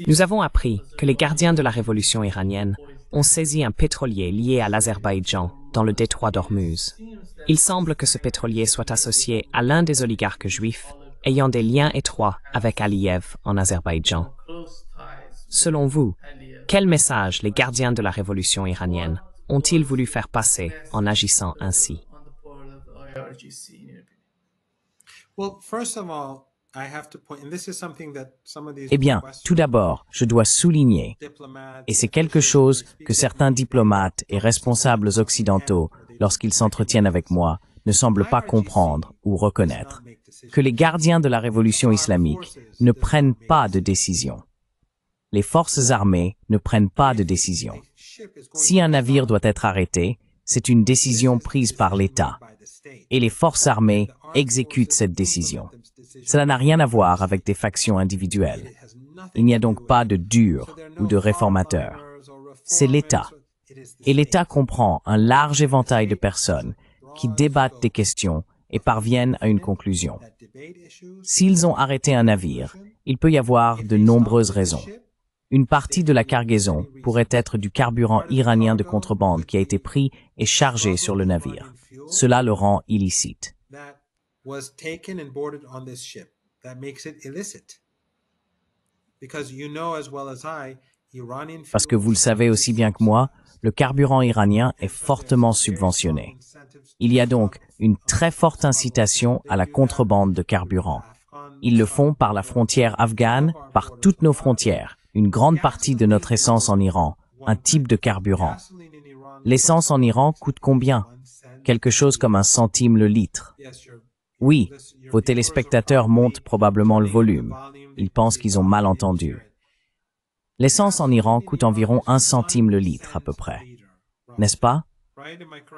Nous avons appris que les gardiens de la révolution iranienne ont saisi un pétrolier lié à l'Azerbaïdjan dans le détroit d'Ormuz. Il semble que ce pétrolier soit associé à l'un des oligarques juifs ayant des liens étroits avec Aliyev en Azerbaïdjan. Selon vous, quel message les gardiens de la révolution iranienne ont-ils voulu faire passer en agissant ainsi? Eh bien, tout d'abord, je dois souligner, et c'est quelque chose que certains diplomates et responsables occidentaux, lorsqu'ils s'entretiennent avec moi, ne semblent pas comprendre ou reconnaître, que les gardiens de la révolution islamique ne prennent pas de décision. Les forces armées ne prennent pas de décision. Si un navire doit être arrêté, c'est une décision prise par l'État, et les forces armées exécutent cette décision. Cela n'a rien à voir avec des factions individuelles. Il n'y a donc pas de durs ou de réformateurs. C'est l'État. Et l'État comprend un large éventail de personnes qui débattent des questions et parviennent à une conclusion. S'ils ont arrêté un navire, il peut y avoir de nombreuses raisons. Une partie de la cargaison pourrait être du carburant iranien de contrebande qui a été pris et chargé sur le navire. Cela le rend illicite. Parce que vous le savez aussi bien que moi, le carburant iranien est fortement subventionné. Il y a donc une très forte incitation à la contrebande de carburant. Ils le font par la frontière afghane, par toutes nos frontières, une grande partie de notre essence en Iran, un type de carburant. L'essence en Iran coûte combien? Quelque chose comme 1 centime le litre. Oui, vos téléspectateurs montent probablement le volume. Ils pensent qu'ils ont mal entendu. L'essence en Iran coûte environ 1 centime le litre à peu près. N'est-ce pas?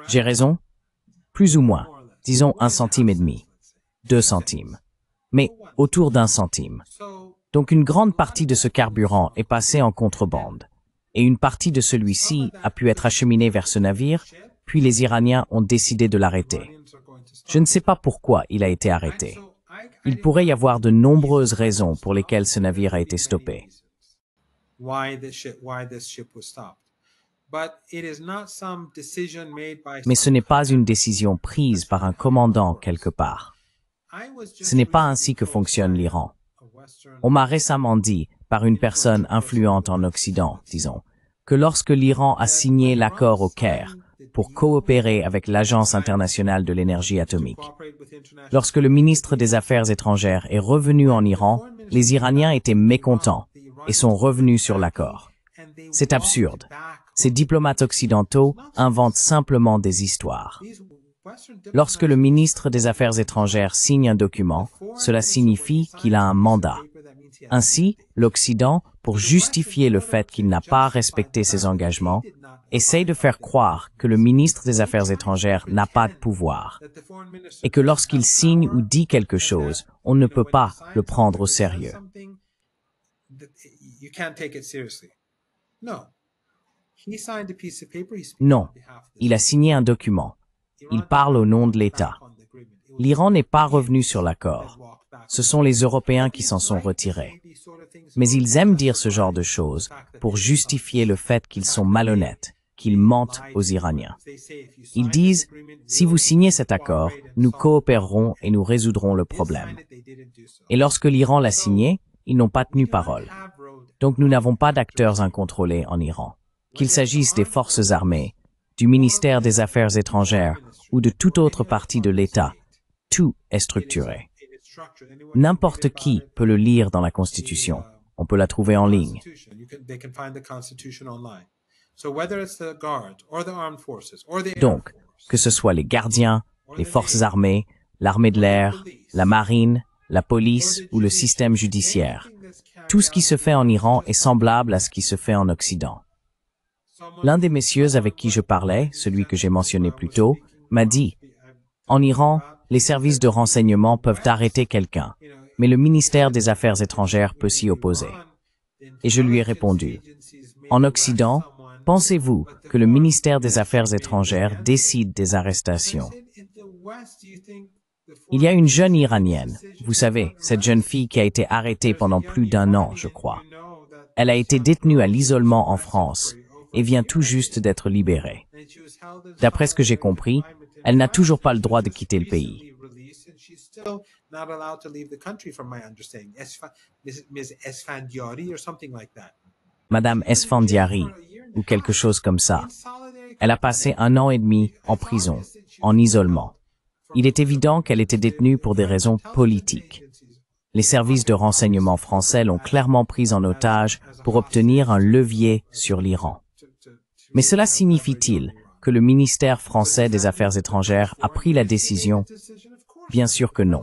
J'ai raison? Plus ou moins. Disons 1 centime et demi. 2 centimes. Mais autour d'1 centime. Donc une grande partie de ce carburant est passée en contrebande. Et une partie de celui-ci a pu être acheminée vers ce navire, puis les Iraniens ont décidé de l'arrêter. Je ne sais pas pourquoi il a été arrêté. Il pourrait y avoir de nombreuses raisons pour lesquelles ce navire a été stoppé. Mais ce n'est pas une décision prise par un commandant quelque part. Ce n'est pas ainsi que fonctionne l'Iran. On m'a récemment dit, par une personne influente en Occident, disons, que lorsque l'Iran a signé l'accord au Caire pour coopérer avec l'Agence internationale de l'énergie atomique, lorsque le ministre des Affaires étrangères est revenu en Iran, les Iraniens étaient mécontents et sont revenus sur l'accord. C'est absurde. Ces diplomates occidentaux inventent simplement des histoires. Lorsque le ministre des Affaires étrangères signe un document, cela signifie qu'il a un mandat. Ainsi, l'Occident, pour justifier le fait qu'il n'a pas respecté ses engagements, essaye de faire croire que le ministre des Affaires étrangères n'a pas de pouvoir, et que lorsqu'il signe ou dit quelque chose, on ne peut pas le prendre au sérieux. Non, il a signé un document. Il parle au nom de l'État. L'Iran n'est pas revenu sur l'accord. Ce sont les Européens qui s'en sont retirés. Mais ils aiment dire ce genre de choses pour justifier le fait qu'ils sont malhonnêtes, qu'ils mentent aux Iraniens. Ils disent, si vous signez cet accord, nous coopérerons et nous résoudrons le problème. Et lorsque l'Iran l'a signé, ils n'ont pas tenu parole. Donc nous n'avons pas d'acteurs incontrôlés en Iran. Qu'il s'agisse des forces armées, du ministère des Affaires étrangères ou de toute autre partie de l'État, tout est structuré. N'importe qui peut le lire dans la Constitution. On peut la trouver en ligne. Donc, que ce soit les gardiens, les forces armées, l'armée de l'air, la marine, la police ou le système judiciaire, tout ce qui se fait en Iran est semblable à ce qui se fait en Occident. L'un des messieurs avec qui je parlais, celui que j'ai mentionné plus tôt, m'a dit « En Iran, les services de renseignement peuvent arrêter quelqu'un, mais le ministère des Affaires étrangères peut s'y opposer. Et je lui ai répondu, en Occident, pensez-vous que le ministère des Affaires étrangères décide des arrestations? Il y a une jeune Iranienne, vous savez, cette jeune fille qui a été arrêtée pendant plus d'1 an, je crois. Elle a été détenue à l'isolement en France et vient tout juste d'être libérée. D'après ce que j'ai compris, elle n'a toujours pas le droit de quitter le pays. Madame Esfandiari, ou quelque chose comme ça. Elle a passé 1 an et demi en prison, en isolement. Il est évident qu'elle était détenue pour des raisons politiques. Les services de renseignement français l'ont clairement prise en otage pour obtenir un levier sur l'Iran. Mais cela signifie-t-il que le ministère français des Affaires étrangères a pris la décision? Bien sûr que non.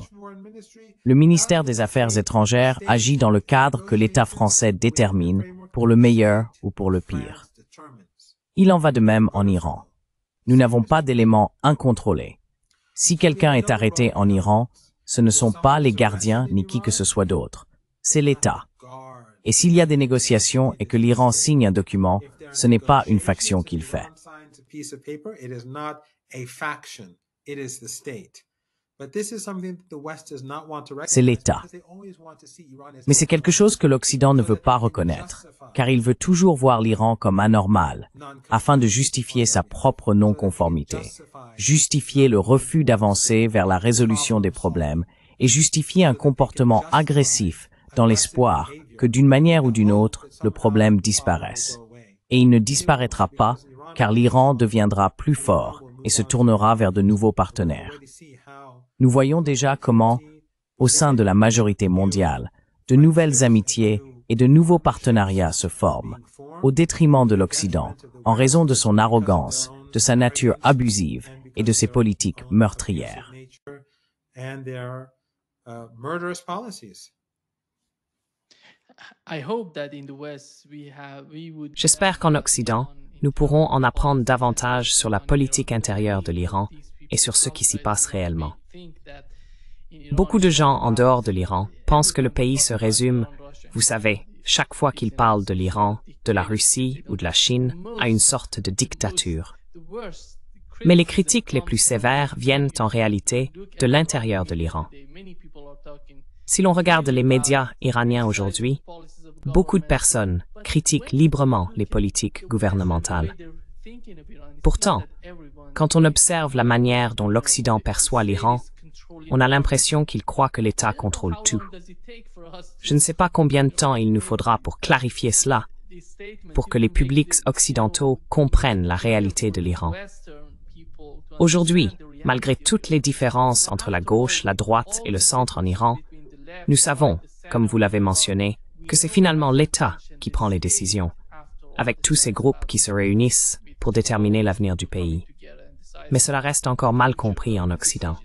Le ministère des Affaires étrangères agit dans le cadre que l'État français détermine, pour le meilleur ou pour le pire. Il en va de même en Iran. Nous n'avons pas d'éléments incontrôlés. Si quelqu'un est arrêté en Iran, ce ne sont pas les gardiens ni qui que ce soit d'autre. C'est l'État. Et s'il y a des négociations et que l'Iran signe un document, ce n'est pas une faction qui le fait. C'est l'État. Mais c'est quelque chose que l'Occident ne veut pas reconnaître, car il veut toujours voir l'Iran comme anormal, afin de justifier sa propre non-conformité, justifier le refus d'avancer vers la résolution des problèmes et justifier un comportement agressif dans l'espoir que d'une manière ou d'une autre, le problème disparaisse. Et il ne disparaîtra pas, car l'Iran deviendra plus fort et se tournera vers de nouveaux partenaires. Nous voyons déjà comment, au sein de la majorité mondiale, de nouvelles amitiés et de nouveaux partenariats se forment, au détriment de l'Occident, en raison de son arrogance, de sa nature abusive et de ses politiques meurtrières. J'espère qu'en Occident, nous pourrons en apprendre davantage sur la politique intérieure de l'Iran et sur ce qui s'y passe réellement. Beaucoup de gens en dehors de l'Iran pensent que le pays se résume, vous savez, chaque fois qu'ils parlent de l'Iran, de la Russie ou de la Chine, à une sorte de dictature. Mais les critiques les plus sévères viennent en réalité de l'intérieur de l'Iran. Si l'on regarde les médias iraniens aujourd'hui, beaucoup de personnes critiquent librement les politiques gouvernementales. Pourtant, quand on observe la manière dont l'Occident perçoit l'Iran, on a l'impression qu'il croit que l'État contrôle tout. Je ne sais pas combien de temps il nous faudra pour clarifier cela, pour que les publics occidentaux comprennent la réalité de l'Iran. Aujourd'hui, malgré toutes les différences entre la gauche, la droite et le centre en Iran, nous savons, comme vous l'avez mentionné, que c'est finalement l'État qui prend les décisions, avec tous ces groupes qui se réunissent pour déterminer l'avenir du pays. Mais cela reste encore mal compris en Occident.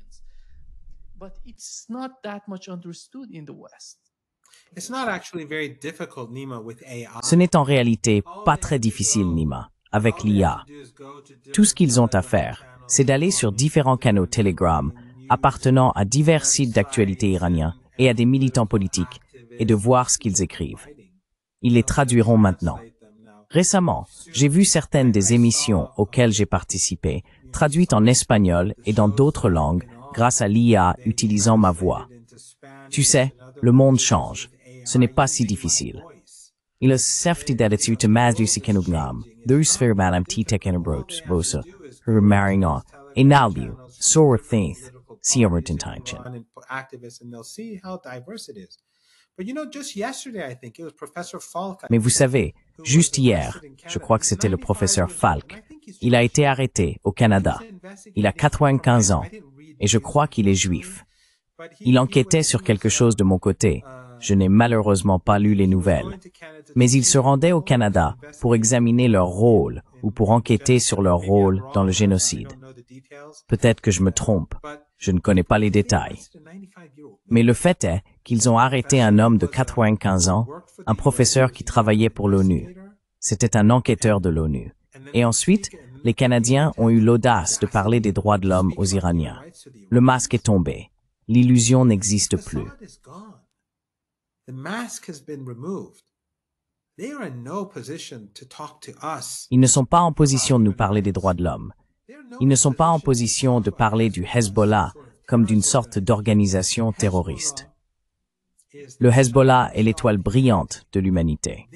Ce n'est en réalité pas très difficile, Nima, avec l'IA. Tout ce qu'ils ont à faire, c'est d'aller sur différents canaux Telegram appartenant à divers sites d'actualité iraniens et à des militants politiques et de voir ce qu'ils écrivent. Ils les traduiront maintenant. Récemment, j'ai vu certaines des émissions auxquelles j'ai participé, traduites en espagnol et dans d'autres langues grâce à l'IA utilisant ma voix. Tu sais, le monde change. Ce n'est pas si difficile. Il est safety that it's utamazdu si kenugnam, deux manam titekenabrots, vosa, marion, et nalbu, sore think, si overtintinchen. Mais vous savez, juste hier, je crois que c'était le professeur Falk, il a été arrêté au Canada. Il a 95 ans, et je crois qu'il est juif. Il enquêtait sur quelque chose de mon côté. Je n'ai malheureusement pas lu les nouvelles. Mais il se rendait au Canada pour examiner leur rôle ou pour enquêter sur leur rôle dans le génocide. Peut-être que je me trompe. Je ne connais pas les détails. Mais le fait est qu'ils ont arrêté un homme de 95 ans, un professeur qui travaillait pour l'ONU. C'était un enquêteur de l'ONU. Et ensuite, les Canadiens ont eu l'audace de parler des droits de l'homme aux Iraniens. Le masque est tombé. L'illusion n'existe plus. Ils ne sont pas en position de nous parler des droits de l'homme. Ils ne sont pas en position de parler du Hezbollah comme d'une sorte d'organisation terroriste. Le Hezbollah est l'étoile brillante de l'humanité.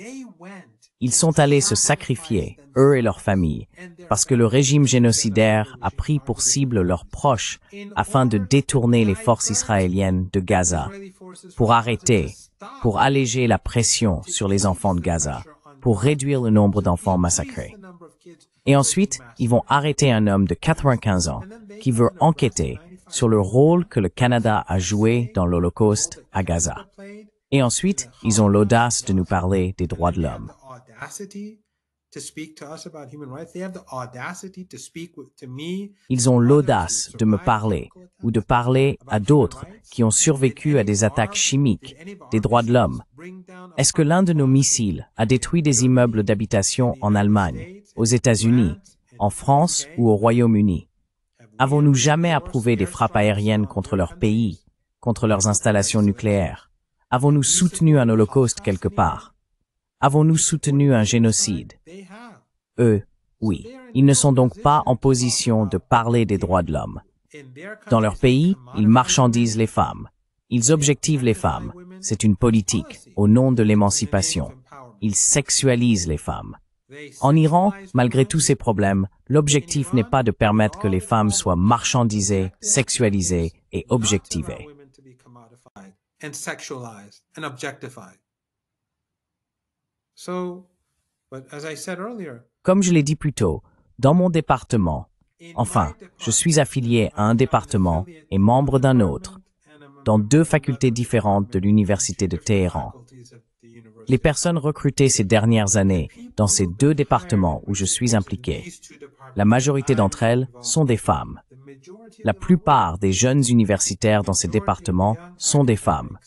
Ils sont allés se sacrifier, eux et leurs familles, parce que le régime génocidaire a pris pour cible leurs proches afin de détourner les forces israéliennes de Gaza, pour arrêter, pour alléger la pression sur les enfants de Gaza, pour réduire le nombre d'enfants massacrés. Et ensuite, ils vont arrêter un homme de 95 ans qui veut enquêter sur le rôle que le Canada a joué dans l'Holocauste à Gaza. Et ensuite, ils ont l'audace de nous parler des droits de l'homme. Ils ont l'audace de me parler ou de parler à d'autres qui ont survécu à des attaques chimiques, des droits de l'homme. Est-ce que l'un de nos missiles a détruit des immeubles d'habitation en Allemagne, aux États-Unis, en France ou au Royaume-Uni? Avons-nous jamais approuvé des frappes aériennes contre leur pays, contre leurs installations nucléaires? Avons-nous soutenu un holocauste quelque part? Avons-nous soutenu un génocide? Eux, oui. Ils ne sont donc pas en position de parler des droits de l'homme. Dans leur pays, ils marchandisent les femmes. Ils objectivent les femmes. C'est une politique, au nom de l'émancipation. Ils sexualisent les femmes. En Iran, malgré tous ces problèmes, l'objectif n'est pas de permettre que les femmes soient marchandisées, sexualisées et objectivées. Comme je l'ai dit plus tôt, dans mon département, enfin, je suis affilié à un département et membre d'un autre, dans deux facultés différentes de l'Université de Téhéran. Les personnes recrutées ces dernières années dans ces deux départements où je suis impliqué, la majorité d'entre elles sont des femmes. La plupart des jeunes universitaires dans ces départements sont des femmes.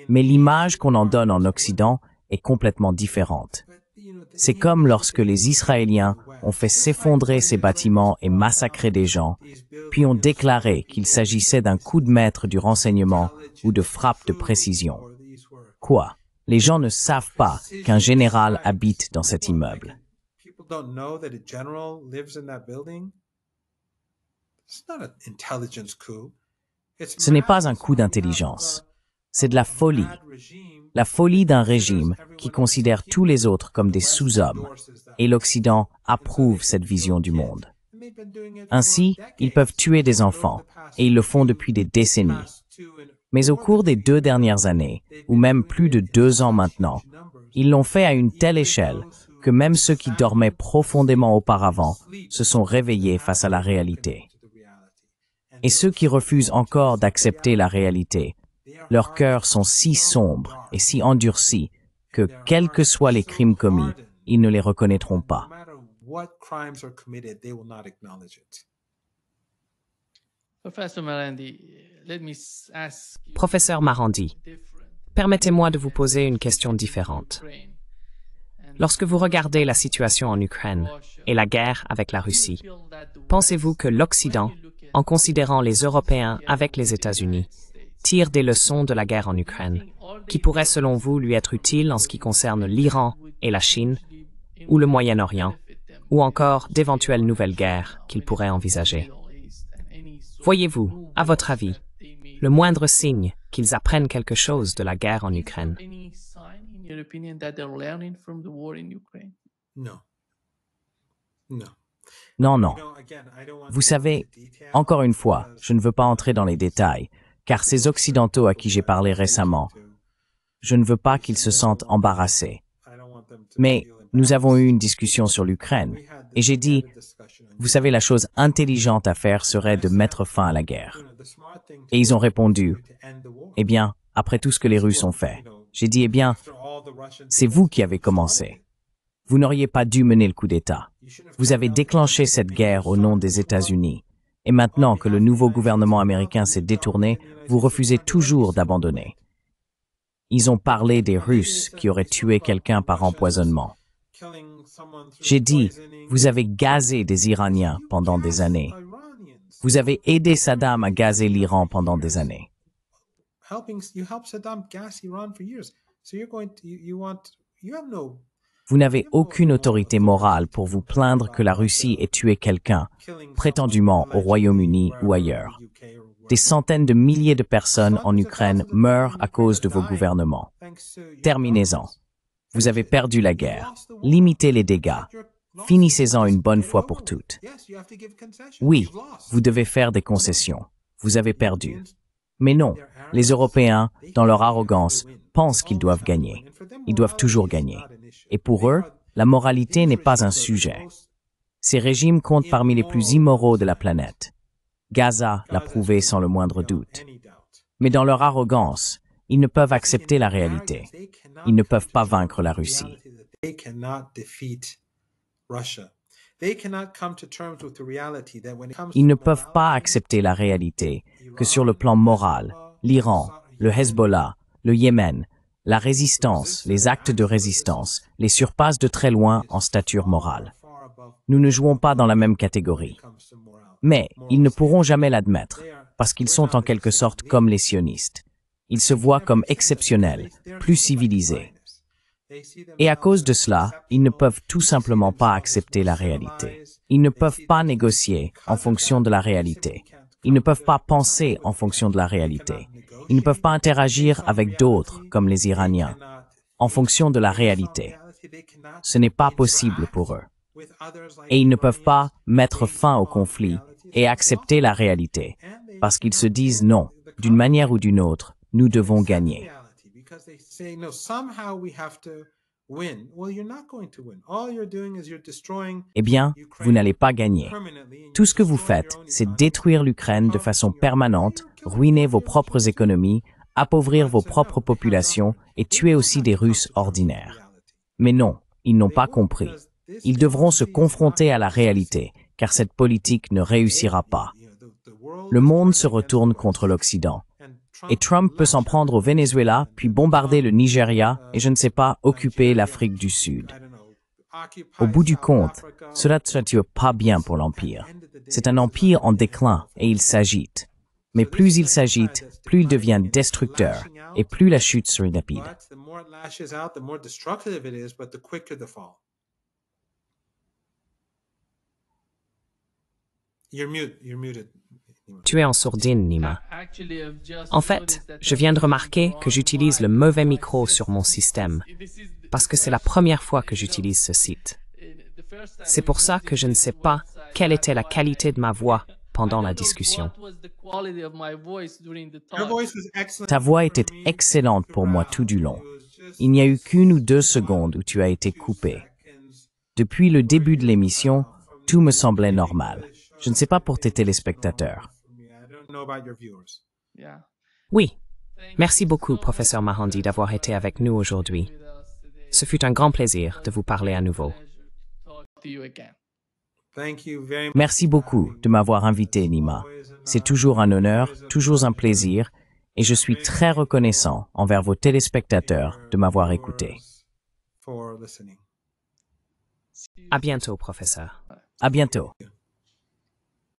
Mais l'image qu'on en donne en Occident est complètement différente. C'est comme lorsque les Israéliens ont fait s'effondrer ces bâtiments et massacrer des gens, puis ont déclaré qu'il s'agissait d'un coup de maître du renseignement ou de frappe de précision. Quoi? Les gens ne savent pas qu'un général habite dans cet immeuble. Ce n'est pas un coup d'intelligence. C'est de la folie. La folie d'un régime qui considère tous les autres comme des sous-hommes. Et l'Occident approuve cette vision du monde. Ainsi, ils peuvent tuer des enfants, et ils le font depuis des décennies. Mais au cours des 2 dernières années, ou même plus de 2 ans maintenant, ils l'ont fait à une telle échelle que même ceux qui dormaient profondément auparavant se sont réveillés face à la réalité. Et ceux qui refusent encore d'accepter la réalité, leurs cœurs sont si sombres et si endurcis que, quels que soient les crimes commis, ils ne les reconnaîtront pas. Professeur Marandi, permettez-moi de vous poser une question différente. Lorsque vous regardez la situation en Ukraine et la guerre avec la Russie, pensez-vous que l'Occident, en considérant les Européens avec les États-Unis, tire des leçons de la guerre en Ukraine, qui pourraient selon vous lui être utiles en ce qui concerne l'Iran et la Chine, ou le Moyen-Orient, ou encore d'éventuelles nouvelles guerres qu'il pourrait envisager? Voyez-vous, à votre avis, le moindre signe qu'ils apprennent quelque chose de la guerre en Ukraine? Non, non. Vous savez, encore une fois, je ne veux pas entrer dans les détails, car ces Occidentaux à qui j'ai parlé récemment, je ne veux pas qu'ils se sentent embarrassés. Mais nous avons eu une discussion sur l'Ukraine, et j'ai dit, vous savez, la chose intelligente à faire serait de mettre fin à la guerre. Et ils ont répondu, eh bien, après tout ce que les Russes ont fait. J'ai dit, eh bien, c'est vous qui avez commencé. Vous n'auriez pas dû mener le coup d'État. Vous avez déclenché cette guerre au nom des États-Unis. Et maintenant que le nouveau gouvernement américain s'est détourné, vous refusez toujours d'abandonner. Ils ont parlé des Russes qui auraient tué quelqu'un par empoisonnement. J'ai dit, vous avez gazé des Iraniens pendant des années. Vous avez aidé Saddam à gazer l'Iran pendant des années. Vous n'avez aucune autorité morale pour vous plaindre que la Russie ait tué quelqu'un, prétendument au Royaume-Uni ou ailleurs. Des centaines de milliers de personnes en Ukraine meurent à cause de vos gouvernements. Terminez-en. Vous avez perdu la guerre. Limitez les dégâts. Finissez-en une bonne fois pour toutes. Oui, vous devez faire des concessions. Vous avez perdu. Mais non, les Européens, dans leur arrogance, pensent qu'ils doivent gagner. Ils doivent toujours gagner. Et pour eux, la moralité n'est pas un sujet. Ces régimes comptent parmi les plus immoraux de la planète. Gaza l'a prouvé sans le moindre doute. Mais dans leur arrogance, ils ne peuvent accepter la réalité. Ils ne peuvent pas vaincre la Russie. Ils ne peuvent pas accepter la réalité que sur le plan moral, l'Iran, le Hezbollah, le Yémen, la résistance, les actes de résistance, les surpassent de très loin en stature morale. Nous ne jouons pas dans la même catégorie. Mais ils ne pourront jamais l'admettre, parce qu'ils sont en quelque sorte comme les sionistes. Ils se voient comme exceptionnels, plus civilisés. Et à cause de cela, ils ne peuvent tout simplement pas accepter la réalité. Ils ne peuvent pas négocier en fonction de la réalité. Ils ne peuvent pas penser en fonction de la réalité. Ils ne peuvent pas interagir avec d'autres, comme les Iraniens, en fonction de la réalité. Ce n'est pas possible pour eux. Et ils ne peuvent pas mettre fin au conflit et accepter la réalité, parce qu'ils se disent non, d'une manière ou d'une autre, nous devons gagner. Eh bien, vous n'allez pas gagner. Tout ce que vous faites, c'est détruire l'Ukraine de façon permanente, ruiner vos propres économies, appauvrir vos propres populations et tuer aussi des Russes ordinaires. Mais non, ils n'ont pas compris. Ils devront se confronter à la réalité, car cette politique ne réussira pas. Le monde se retourne contre l'Occident. Et Trump peut s'en prendre au Venezuela, puis bombarder le Nigeria et, je ne sais pas, occuper l'Afrique du Sud. Au bout du compte, cela ne tire pas bien pour l'Empire. C'est un empire en déclin et il s'agite. Mais plus il s'agite, plus il devient destructeur et plus la chute sera rapide. Tu es en sourdine, Nima. En fait, je viens de remarquer que j'utilise le mauvais micro sur mon système, parce que c'est la première fois que j'utilise ce site. C'est pour ça que je ne sais pas quelle était la qualité de ma voix pendant la discussion. Ta voix était excellente pour moi tout du long. Il n'y a eu qu'1 ou 2 secondes où tu as été coupé. Depuis le début de l'émission, tout me semblait normal. Je ne sais pas pour tes téléspectateurs. Oui. Merci beaucoup, professeur Mahandi, d'avoir été avec nous aujourd'hui. Ce fut un grand plaisir de vous parler à nouveau. Merci beaucoup de m'avoir invité, Nima. C'est toujours un honneur, toujours un plaisir, et je suis très reconnaissant envers vos téléspectateurs de m'avoir écouté. À bientôt, professeur. À bientôt.